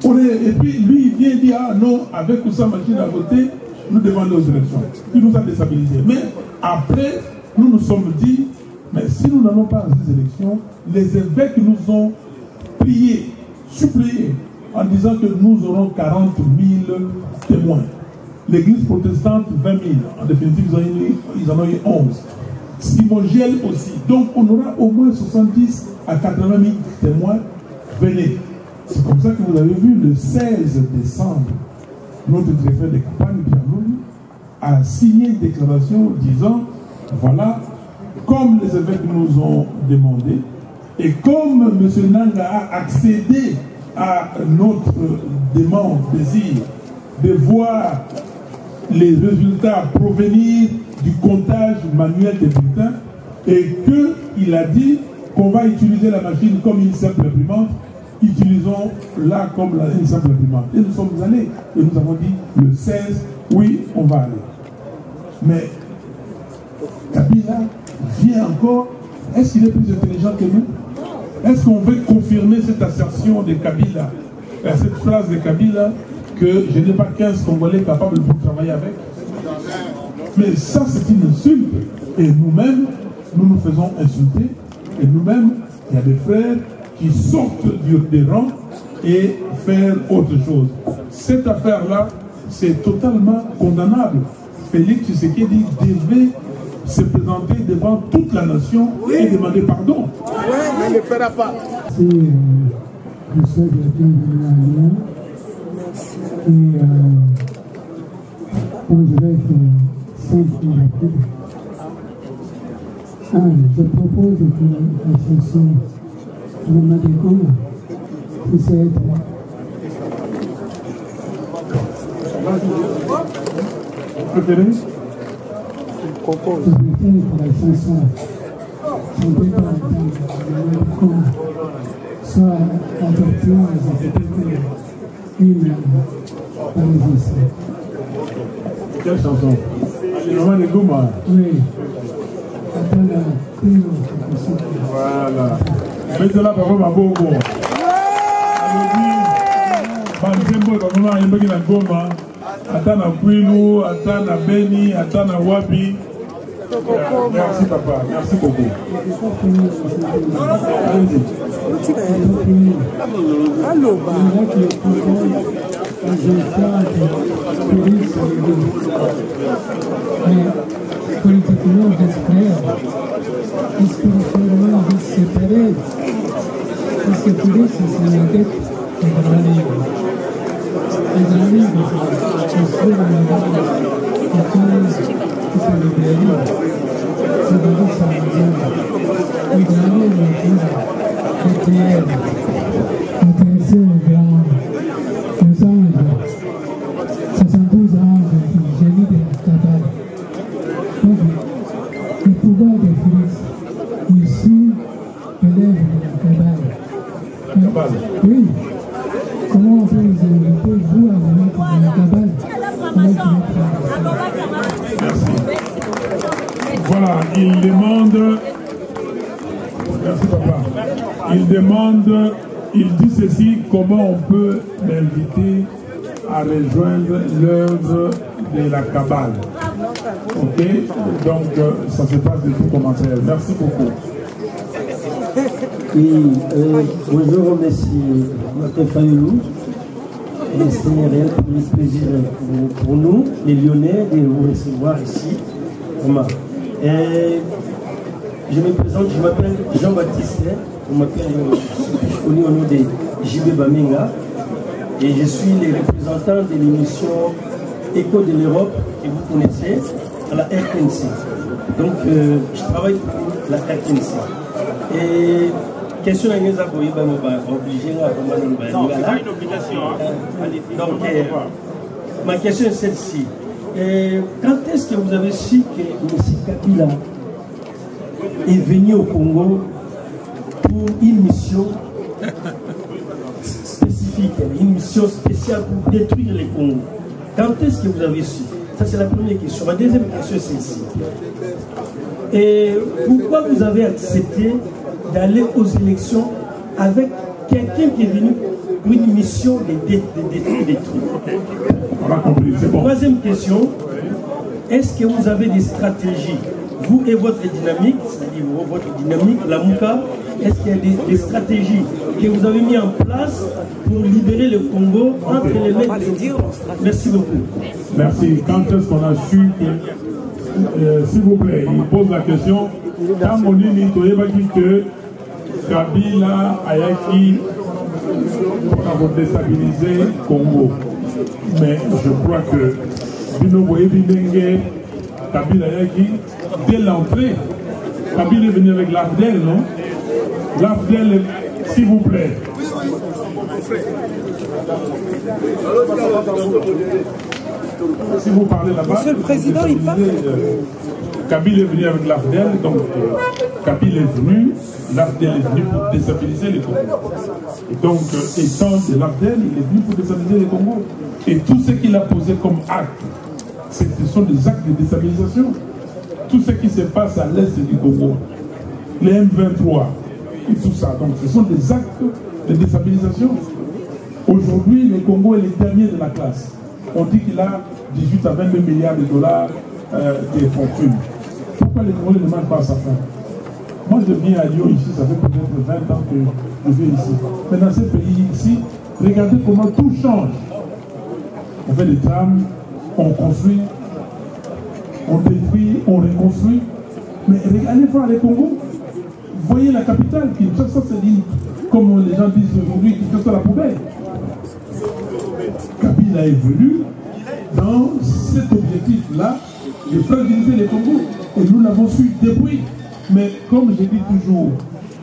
Et puis lui, il vient dire, ah non, avec ou sans machine à voter, nous devons aller aux élections. Il nous a déstabilisés. Mais après, nous nous sommes dit, mais si nous n'allons pas à ces élections, les évêques nous ont prié, supplié, en disant que nous aurons 40 000 témoins. L'église protestante, 20 000. En définitive, ils en ont eu 11. Simon-Giel aussi. Donc, on aura au moins 70 à 80 000 témoins. Venez. C'est comme ça que vous avez vu, le 16 décembre, notre directeur de campagne, Pierre Louli, a signé une déclaration disant, voilà, comme les évêques nous ont demandé, et comme M. Nanga a accédé à notre demande, désir, de voir les résultats provenir du comptage manuel des bulletins, et qu'il a dit qu'on va utiliser la machine comme une simple imprimante, utilisons là comme une simple imprimante. Et nous sommes allés, et nous avons dit le 16, oui, on va aller. Mais Kabila vient encore, est-ce qu'il est plus intelligent que nous? Est-ce qu'on veut confirmer cette assertion de Kabila, cette phrase de Kabila, que je n'ai pas 15 Congolais capables de travailler avec? Mais ça, c'est une insulte. Et nous-mêmes, nous nous faisons insulter. Et nous-mêmes, il y a des frères qui sortent des rangs et faire autre chose. Cette affaire-là, c'est totalement condamnable. Félix Tshisekedi devait se présenter devant toute la nation et demander pardon. Oui, mais il ne le fera pas. je souhaite la bienvenue à Lyon. Et bon, je vais être simple et rapide. Je propose que la chanson Mama de Congo puisse être pour la chanson chantée par Mama de Congo soit appartenant à cette une par les essais. Quelle chanson? Mama de Goma. Oui. Voilà. Mettez-la par ma bobo. Banzembo comme maman yembeki na Goma. Atana Kwilu, atana Beni, atana Wapi. Merci papa, merci beaucoup. Allez-y. Allô, politiquement frères, spirituellement séparés, parce que police c'est la tête des grands livres. Les grands livres, c'est sur la qui sont les grands livres. C'est dans le samedi. Les grands livres, les prières, intéressés aux grands, aux anges, 72 anges qui gémissent de la cabane. Le pouvoir des Félix, ici, élève de la cabane. Oui. Comment on peut les inviter, vous, à vous mettre dans la cabane? Voilà, il demande. Merci papa. Il dit ceci, comment on peut l'inviter à rejoindre l'œuvre de la cabane. Ok, donc ça se passe de tout commentaire. Merci beaucoup. Oui, bonjour, merci Martin Fayoulou. C'est un réel plaisir pour nous, les Lyonnais, de vous recevoir ici. Je me présente, je m'appelle Jean-Baptiste, je suis connu au nom de JB Bamenga et je suis le représentant de l'émission Écho de l'Europe que vous connaissez à la RTNC. Donc je travaille pour la RTNC. Et question à nous obligé à une obligation. Donc ma question est celle-ci. Quand est-ce que vous avez su que M. Kabila est venu au Congo pour une mission spécifique, une mission spéciale pour détruire les Congos? Quand est-ce que vous avez su? Ça, c'est la première question. Ma deuxième question, c'est ici. Et pourquoi vous avez accepté d'aller aux élections avec quelqu'un qui est venu pour une mission de détruire des trucs? On a compris, c'est bon. Troisième question, est-ce que vous avez des stratégies, vous et votre dynamique, c'est-à-dire votre dynamique, la Mouka, est-ce qu'il y a des stratégies que vous avez mis en place pour libérer le Congo entre les mains? Merci beaucoup. Merci. Quand est-ce qu'on a su que, s'il vous plaît, il pose la question, quand on dit que Kabila Ayaki pour déstabiliser le Congo. Mais je crois que Bino Boye Binenge, Kabila Ayaki, dès l'entrée, Kabila est venu avec l'AFDEL, non? L'AFDEL, s'il vous plaît. Si vous parlez là-bas, Monsieur le Président, il parle. Kabila est venu avec l'AFDEL, donc Kabila est venu, l'AFDEL est venu pour déstabiliser les Congos. Et donc, étant de l'AFDEL, il est venu pour déstabiliser les Congos. Et tout ce qu'il a posé comme acte, ce sont des actes de déstabilisation. Tout ce qui se passe à l'est du Congo, les M23 et tout ça, donc ce sont des actes de déstabilisation. Aujourd'hui, le Congo est le dernier de la classe. On dit qu'il a 18 à 22 milliards de dollars de fortune. Pourquoi les Congolais ne mangent pas à sa faim? Moi, je viens à Lyon ici, ça fait peut-être 20 ans que je viens ici. Mais dans ce pays ici, regardez comment tout change. On fait des trams, on construit, on détruit, on reconstruit. Mais regardez voir les Congo. Voyez la capitale, Kinshasa, c'est dit comme les gens disent aujourd'hui, qui fait ça la poubelle. Kabila est venu dans cet objectif-là de fragiliser les Congos. Et nous l'avons su depuis. Mais comme je dis toujours,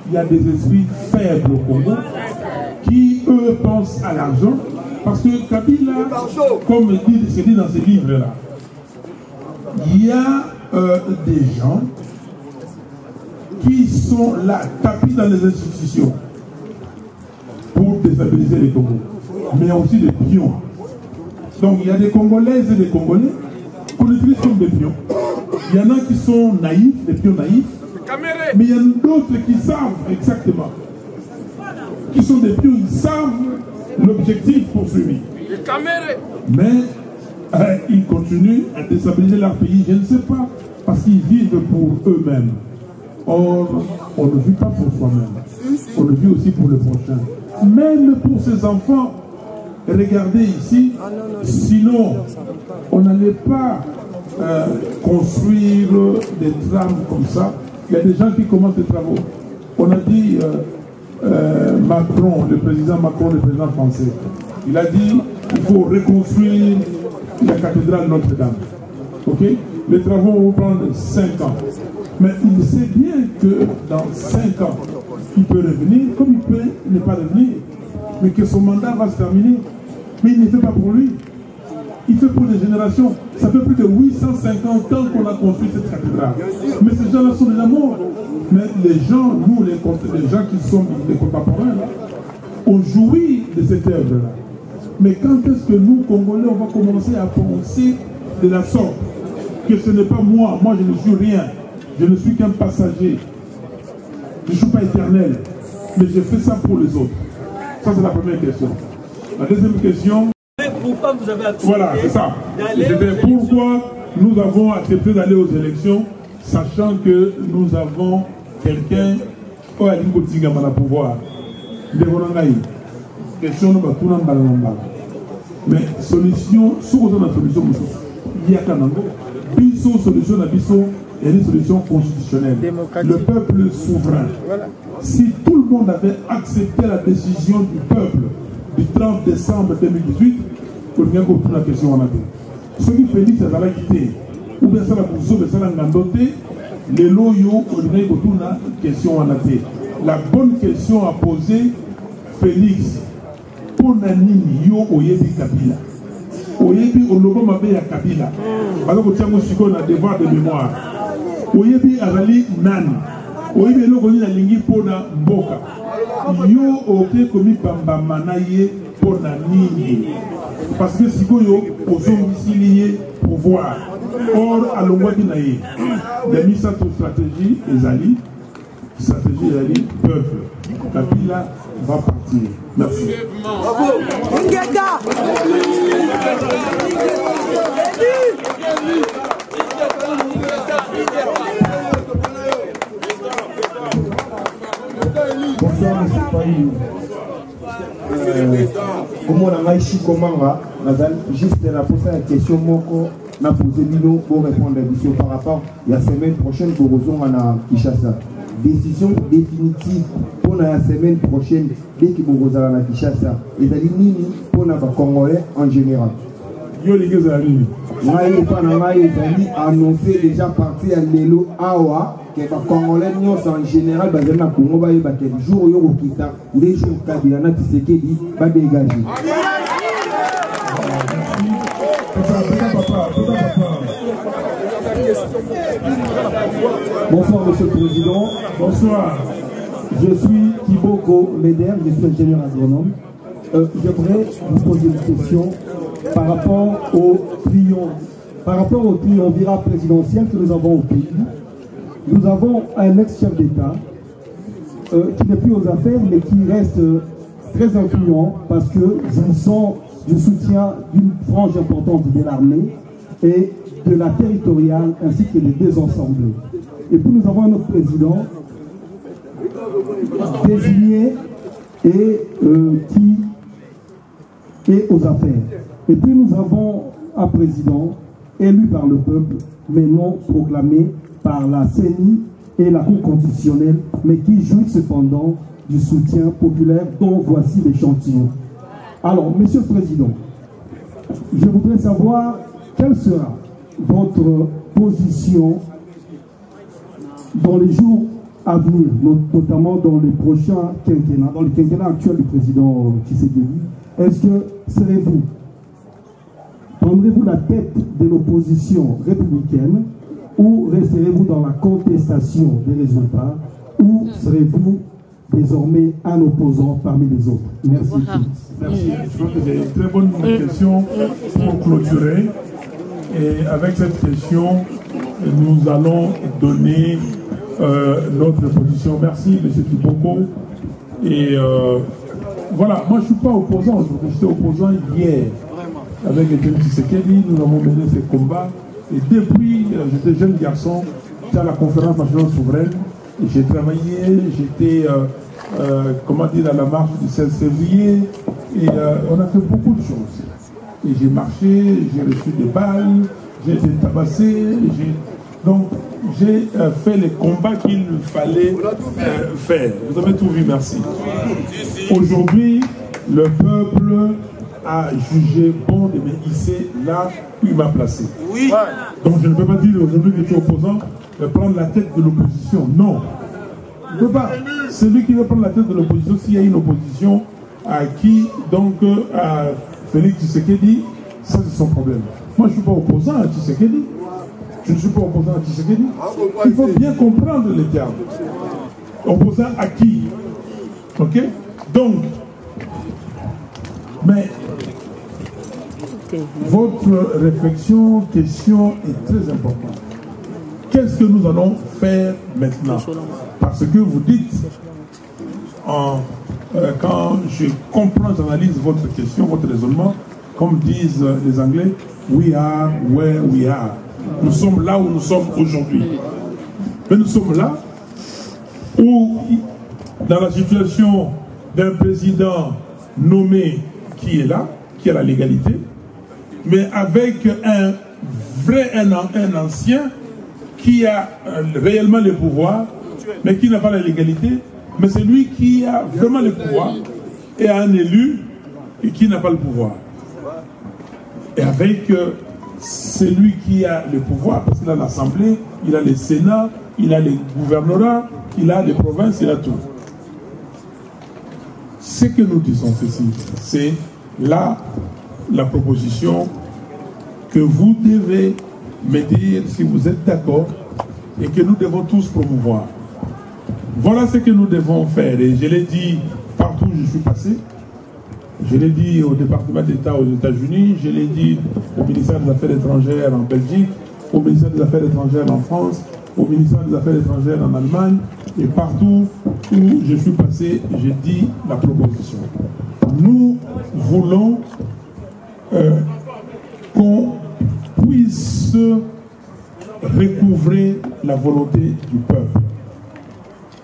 il y a des esprits faibles au Congo qui, eux, pensent à l'argent. Parce que Kabila, comme c'est dit dans ces livres-là, il y a des gens qui sont là, tapis dans les institutions pour déstabiliser les Congos. Mais il y a aussi des pions. Donc il y a des Congolaises et des Congolais qu'on utilise comme des pions. Il y en a qui sont naïfs, des pions naïfs, mais il y en a d'autres qui savent exactement, qui sont des pions, ils savent l'objectif poursuivi. Mais ils continuent à déstabiliser leur pays, je ne sais pas, parce qu'ils vivent pour eux-mêmes. Or, on ne vit pas pour soi-même, on le vit aussi pour le prochain. Même pour ses enfants, regardez ici, sinon on n'allait pas construire des trames comme ça. Il y a des gens qui commencent des travaux. On a dit Macron, le président Macron, le président français, il a dit qu'il faut reconstruire la cathédrale Notre-Dame. Ok? Les travaux vont prendre 5 ans. Mais il sait bien que dans 5 ans, il peut revenir, comme il peut ne pas revenir, mais que son mandat va se terminer. Mais il ne fait pas pour lui. Il fait pour les générations. Ça fait plus de 850 ans qu'on a construit cette cathédrale. Mais ces gens-là sont déjà morts. Mais les gens, nous, les gens qui sont des contemporains, on jouit de cette œuvre-là. Mais quand est-ce que nous, Congolais, on va commencer à penser de la sorte que ce n'est pas moi, je ne suis rien, je ne suis qu'un passager, je ne suis pas éternel, mais je fais ça pour les autres. Ça, c'est la première question. La deuxième question... Pourquoi vous avez accepté? Voilà, c'est ça. C'était pourquoi nous avons accepté d'aller aux élections, sachant que nous avons quelqu'un qui a dit qu'il y a un pouvoir. Question nous va tourner en mais solution, si vous avez une solution, il y a qu'un angle. Biso solution à biso est une solution constitutionnelle. Le peuple souverain. Si tout le monde avait accepté la décision du peuple du 30 décembre 2018, pour bien comprendre la question en a dit. Ce qui Félix a la quitté, ou bien ça la pousse, mais ça l'a gandoté, les loyaux, pour bien comprendre la question en a dit. La bonne question à poser, Félix, pour Nanini, yo oyebi Kabila. Oyebi olobo mabe ya Kabila. Parce que tiens, on a devoir de mémoire. Oyebi azali nani. Oyebi eloko ni na lingi pona mboka. Yo oke komi pamba manaye pona nini. Parce que si yo ozongisi lié pouvoir. Or alongwaki na ye. Les mis sa stratégie ezali. Stratégie ezali peuple. Kabila va partir. Merci. Bonsoir, M. Paï. Comment on a maïchi comment juste la poser la question moko na poser bino pour répondre à la question par rapport à la semaine prochaine pour rejoindre à Kinshasa. Décision définitive pour la semaine prochaine dès que vous allez à Kinshasa. Et ça dit nini pour les Congolais en général. Yo les gars amis. Annoncé déjà parti à Lelo Awa que les Congolais en général basé na Congo ba yeba que jour yo okita les jours Kabila na Tshisekedi ba dégager. Bonsoir Monsieur le Président. Bonsoir. Je suis Kiboko Leder, je suis ingénieur agronome. J'aimerais vous poser une question par rapport au triumvirat présidentiel que nous avons au pays. Nous avons un ex-chef d'État qui n'est plus aux affaires mais qui reste très influent parce que je sens du soutien d'une frange importante de l'armée et de la territoriale ainsi que des deux ensembles. Et puis nous avons notre président désigné et qui est aux affaires. Et puis nous avons un président élu par le peuple, mais non proclamé par la CENI et la Cour constitutionnelle, mais qui joue cependant du soutien populaire dont voici l'échantillon. Alors, Monsieur le Président, je voudrais savoir quelle sera votre position dans les jours à venir, notamment dans les prochains quinquennats, dans le quinquennat actuel du président Tshisekedi. Est-ce que serez-vous, prendrez-vous la tête de l'opposition républicaine ou resterez-vous dans la contestation des résultats ou serez-vous désormais un opposant parmi les autres? Merci. Merci. Je crois que c'est une très bonne question pour clôturer. Et avec cette question, nous allons donner notre position. Merci, M. Kiboko. Et voilà, moi je ne suis pas opposant aujourd'hui, j'étais opposant hier. Avec les Tshisekedi, nous avons mené ces combats. Et depuis, j'étais jeune garçon, j'étais à la conférence nationale souveraine. Et j'ai travaillé, j'étais, comment dire, à la marche du 16 février. Et on a fait beaucoup de choses. Et j'ai marché, j'ai reçu des balles, j'ai été tabassé. Donc, j'ai fait les combats qu'il fallait faire. Vous avez tout vu, merci. Aujourd'hui, le peuple a jugé bon de me hisser là où il m'a placé. Oui. Donc, je ne peux pas dire aujourd'hui que je suis opposant de prendre la tête de l'opposition. Non. Je ne peux pas. Celui qui veut prendre la tête de l'opposition, s'il y a une opposition à qui, donc, à Félix Tshisekedi, ça c'est son problème. Moi, je ne suis pas opposant à Tshisekedi. Je ne suis pas opposant à Tshisekedi. Il faut bien comprendre les termes. Opposant à qui? Ok? Donc, mais votre réflexion, question est très importante. Qu'est-ce que nous allons faire maintenant? Parce que vous dites, quand je comprends, j'analyse votre question, votre raisonnement, comme disent les Anglais, we are where we are. Nous sommes là où nous sommes aujourd'hui. Mais nous sommes là où, dans la situation d'un président nommé qui est là, qui a la légalité, mais avec un ancien qui a réellement le pouvoir, mais qui n'a pas la légalité, mais c'est lui qui a vraiment le pouvoir, et un élu et qui n'a pas le pouvoir. Et avec celui qui a le pouvoir, parce qu'il a l'Assemblée, il a le Sénat, il a les gouvernorats, il a les provinces, il a tout. Ce que nous disons ceci, c'est là la proposition que vous devez me dire si vous êtes d'accord et que nous devons tous promouvoir. Voilà ce que nous devons faire. Et je l'ai dit partout où je suis passé. Je l'ai dit au département d'État aux États-Unis, je l'ai dit au ministère des Affaires étrangères en Belgique, au ministère des Affaires étrangères en France, au ministère des Affaires étrangères en Allemagne, et partout où je suis passé, j'ai dit la proposition. Nous voulons qu'on puisse recouvrer la volonté du peuple.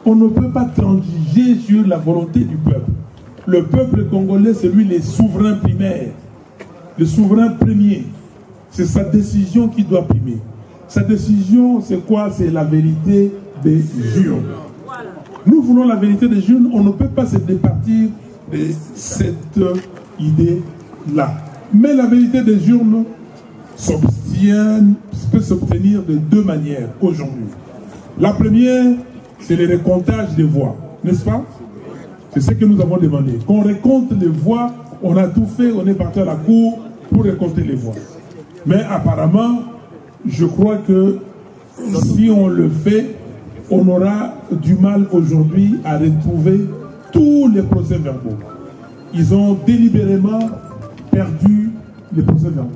On ne peut pas transiger sur la volonté du peuple. Le peuple congolais, c'est lui le souverain primaire, le souverain premier. C'est sa décision qui doit primer. Sa décision, c'est quoi? C'est la vérité des urnes. Nous voulons la vérité des urnes, on ne peut pas se départir de cette idée-là. Mais la vérité des urnes peut s'obtenir de deux manières aujourd'hui. La première, c'est le recomptage des voix, n'est-ce pas? C'est ce que nous avons demandé. Qu'on recompte les voix, on a tout fait, on est parti à la cour pour recompter les voix. Mais apparemment, je crois que si on le fait, on aura du mal aujourd'hui à retrouver tous les procès-verbaux. Ils ont délibérément perdu les procès-verbaux.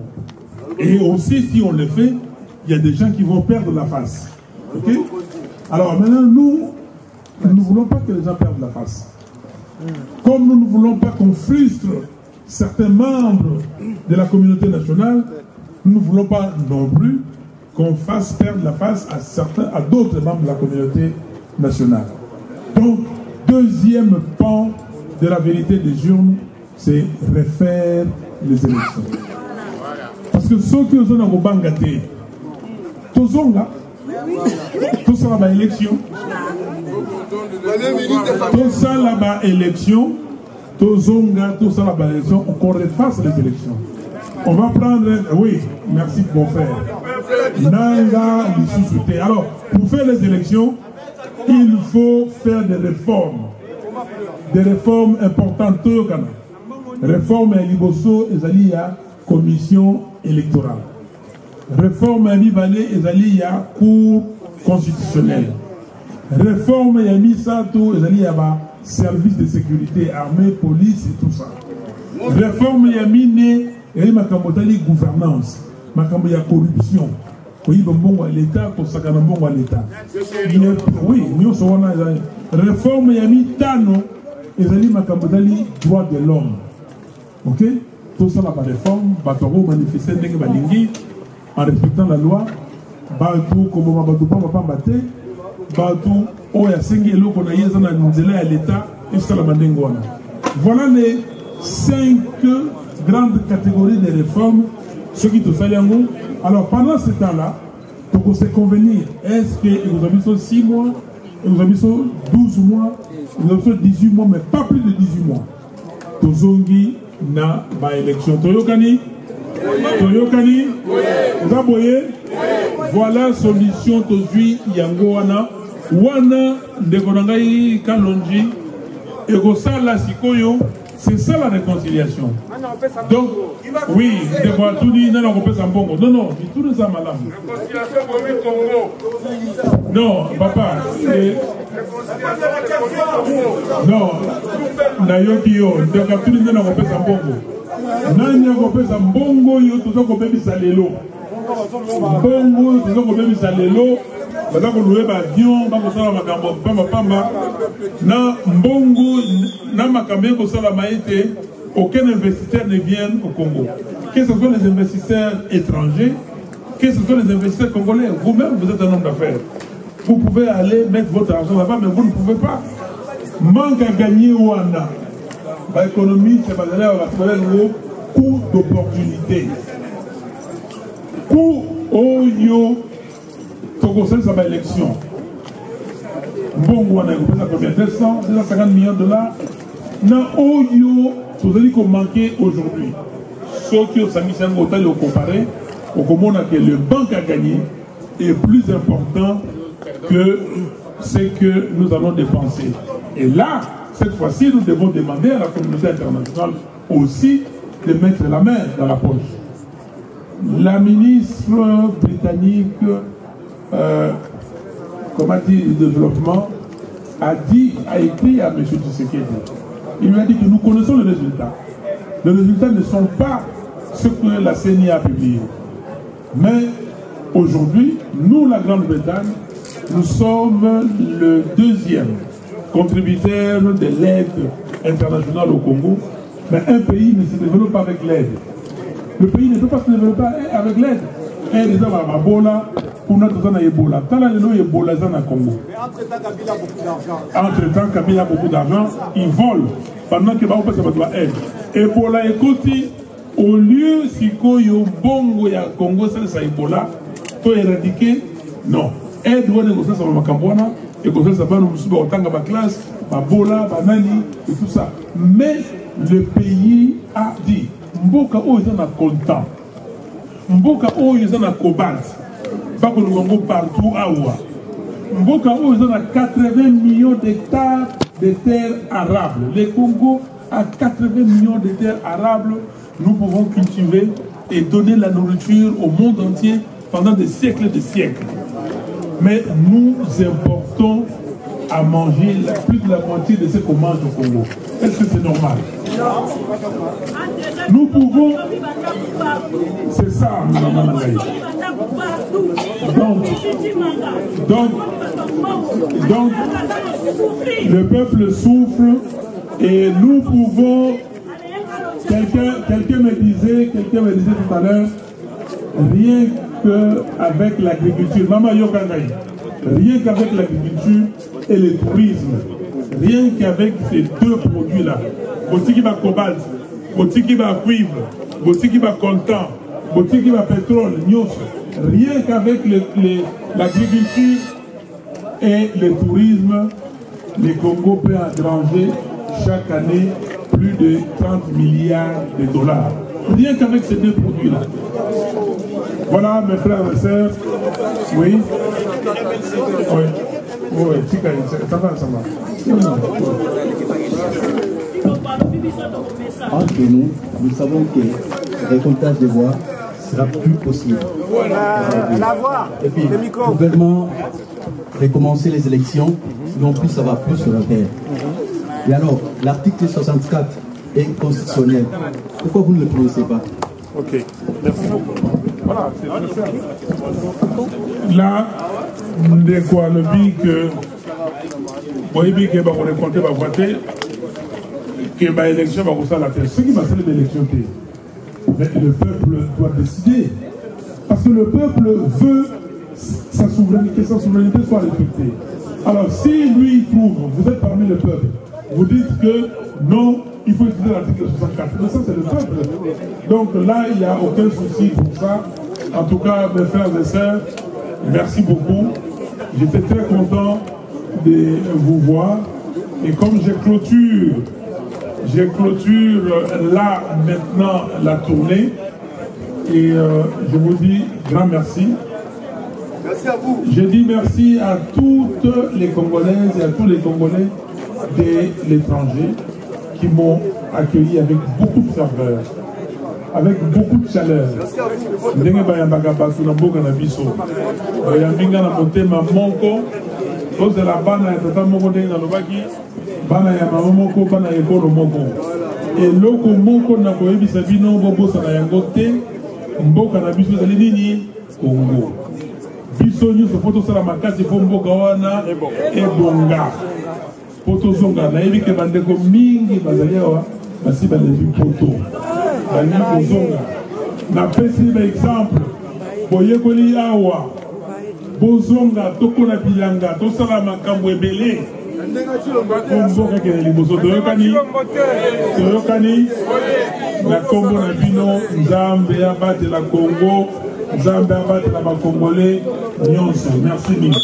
Et aussi, si on le fait, il y a des gens qui vont perdre la face. Ok? Alors maintenant, nous ne voulons pas que les gens perdent la face. Comme nous ne voulons pas qu'on frustre certains membres de la communauté nationale, nous ne voulons pas non plus qu'on fasse perdre la face à d'autres membres de la communauté nationale. Donc, deuxième pan de la vérité des urnes, c'est refaire les élections. Parce que ceux qui ont un bangaté, tous ont là, tous ont la élection. tout ça là-bas, élection, tout ça là-bas, élection, qu'on refasse les élections. On va prendre, oui, merci mon frère. Nanga, alors, pour faire les élections, il faut faire des réformes importantes. Réforme à Liboso et Zali à commission électorale. Réforme à Mibalé et Zali à cour constitutionnelle. Réforme à Misato et Zali à service de sécurité, armée, police et tout ça. Réforme à Mine et Makamotali gouvernance. Makambo ya corruption. Oui, bon à l'État, pour ça qu'on a bon à l'État. Oui, nous sommes réforme à Mitano et Zali Makamotali droit de l'homme. Ok? Tout ça, la réforme, Batoro manifester en respectant la loi. Batou, comme on va pas battre. Batou, Oya Sengi, et l'eau qu'on a yézana à l'État, et ça la mandengouana. Voilà les 5 grandes catégories de réformes, ceux qui te font. Alors pendant ce temps-là, on s'est convenir, est-ce que nous avons 6 mois, nous avons 12 mois, nous avons 18 mois, mais pas plus de 18 mois. Tozongi na ba élection. Toyokani? Zaboye? Voilà solution tozui yango wana. Wana ndekonangai kalonji. Egosala sikoyo. C'est ça la réconciliation. Donc, oui, tout dit, non, on peut s'en bon. Non, non, tout nous a malade. Non, papa. Non, Nayokiyo, donc tout le monde a fait sa bongo. Nani a fait sa bongo, yo tout ça qu'on peut bisa lelo. Bongo, tout ça qu'on peut bisa lelo. Parce qu'on louait avion, pas ça la makambo, pamba. Na bongo, na makambo ko ça la maïté. Aucun investisseur ne vient au Congo. Que ce soit les investisseurs étrangers, que ce soit les investisseurs congolais, vous-même vous êtes un homme d'affaires. Vous pouvez aller mettre votre argent là-bas, mais vous ne pouvez pas. Manque à gagner au Rwanda. L'économie, c'est basé sur le coût d'opportunité. Coût au Togo, ça va élection. Bon, on a combien 250 millions de dollars. Non, Oyo, vous allez manquer aujourd'hui. Ceux qui ont mis un hôtel au comparé, au commun que le banque a gagné est plus important que ce que nous allons dépenser. Et là, cette fois-ci, nous devons demander à la communauté internationale aussi de mettre la main dans la poche. La ministre britannique, comment dire, du développement, a écrit à M. Tshisekedi. Il lui a dit que nous connaissons les résultats. Les résultats ne sont pas ce que la CENI a publié. Mais aujourd'hui, nous, la Grande-Bretagne, nous sommes le 2e contributeur de l'aide internationale au Congo. Mais un pays ne se développe pas avec l'aide. Le pays ne peut pas se développer avec l'aide. Et les hommes à Ebola, pour notre zone à Ebola. Tant que nous Ebola dans le Congo. Entre-temps, Kabila a beaucoup d'argent, il vole. Pendant que Baoupa doit aide. Ebola est côté, au lieu si Koyo Bongo ya Congo, c'est ça Ebola, pour éradiquer, non. Aide doit négocier sur le Macambouana, et comme ça va nous subir autant que ma classe, ma bola, ma nani, et tout ça. Mais le pays a dit, Mboka o ils en a content. Mboka o ils en a cobalt. Pas que nous avons partout à Oua. Mboka o ils en a 80 millions d'hectares de terres arables. Le Congo a 80 millions de terres arables. Nous pouvons cultiver et donner la nourriture au monde entier pendant des siècles et des siècles. Mais nous importons à manger plus de la moitié de ce qu'on mange au Congo. Est-ce que c'est normal? Nous pouvons... C'est ça, donc, le peuple souffre et nous pouvons... Quelqu'un me disait tout à l'heure, rien qu'avec l'agriculture, Maman Yokangaï, rien qu'avec l'agriculture et le tourisme, rien qu'avec ces deux produits-là, Botiki va cobalt, Botiki va cuivre, Botiki va coltan, Botiki va pétrole, nyos, rien qu'avec l'agriculture et le tourisme, le Congo peut engranger chaque année plus de 30 milliards de dollars. Rien qu'avec ces deux produits-là. Voilà, mes frères et sœurs. Oui. Oui. Oui, ça va, ça va. Entre nous, nous savons que le récoltage des voix sera plus possible. Et puis, le gouvernement recommencer les élections, non plus ça va plus sur la terre. Et alors, l'article 64 est constitutionnel. Pourquoi vous ne le prononcez pas? Ok, merci beaucoup. Voilà, c'est très simple. Là, de quoi le dit que voyez que on est compté, va voter, que l'élection va vous la terre. Ce qui va faire l'élection, mais le peuple doit décider. Parce que le peuple veut sa souveraineté soit respectée. Alors, si lui il trouve, vous êtes parmi le peuple, vous dites que non, il faut utiliser l'article 64. Mais ça, c'est le peuple. Donc là, il n'y a aucun souci pour ça. En tout cas, mes frères et sœurs, merci beaucoup. J'étais très content de vous voir. Et comme je clôture là, maintenant, la tournée. Et je vous dis grand merci. Merci à vous. Je dis merci à toutes les Congolaises et à tous les Congolais de l'étranger qui m'ont accueilli avec beaucoup de ferveur, avec beaucoup de chaleur. Ndenge bayambaka bato na mboka na biso bayambinga na motema moko ozela bana ya tata moko ndenge nalobaki bana ya mama moko bana ya ekolo moko eloko moko na koyebisa bino bobosana yango te. Mboka na biso ezali nini? Congo. Biso nyonso po tosala makasi po mboka wana ebonga po tozonga. Nayebi ke bandeko mingi bazali awa basi balevi poto balingi kozonga. Napesi baexemple boyekoli awa bozonga tokola bilanga tosala makambo ebele po mboka ekende liboso. Toyokani na Congo na bino. Nzambe abatela Congo, Nzambe abatela bakongolais nyonso. Merci mille.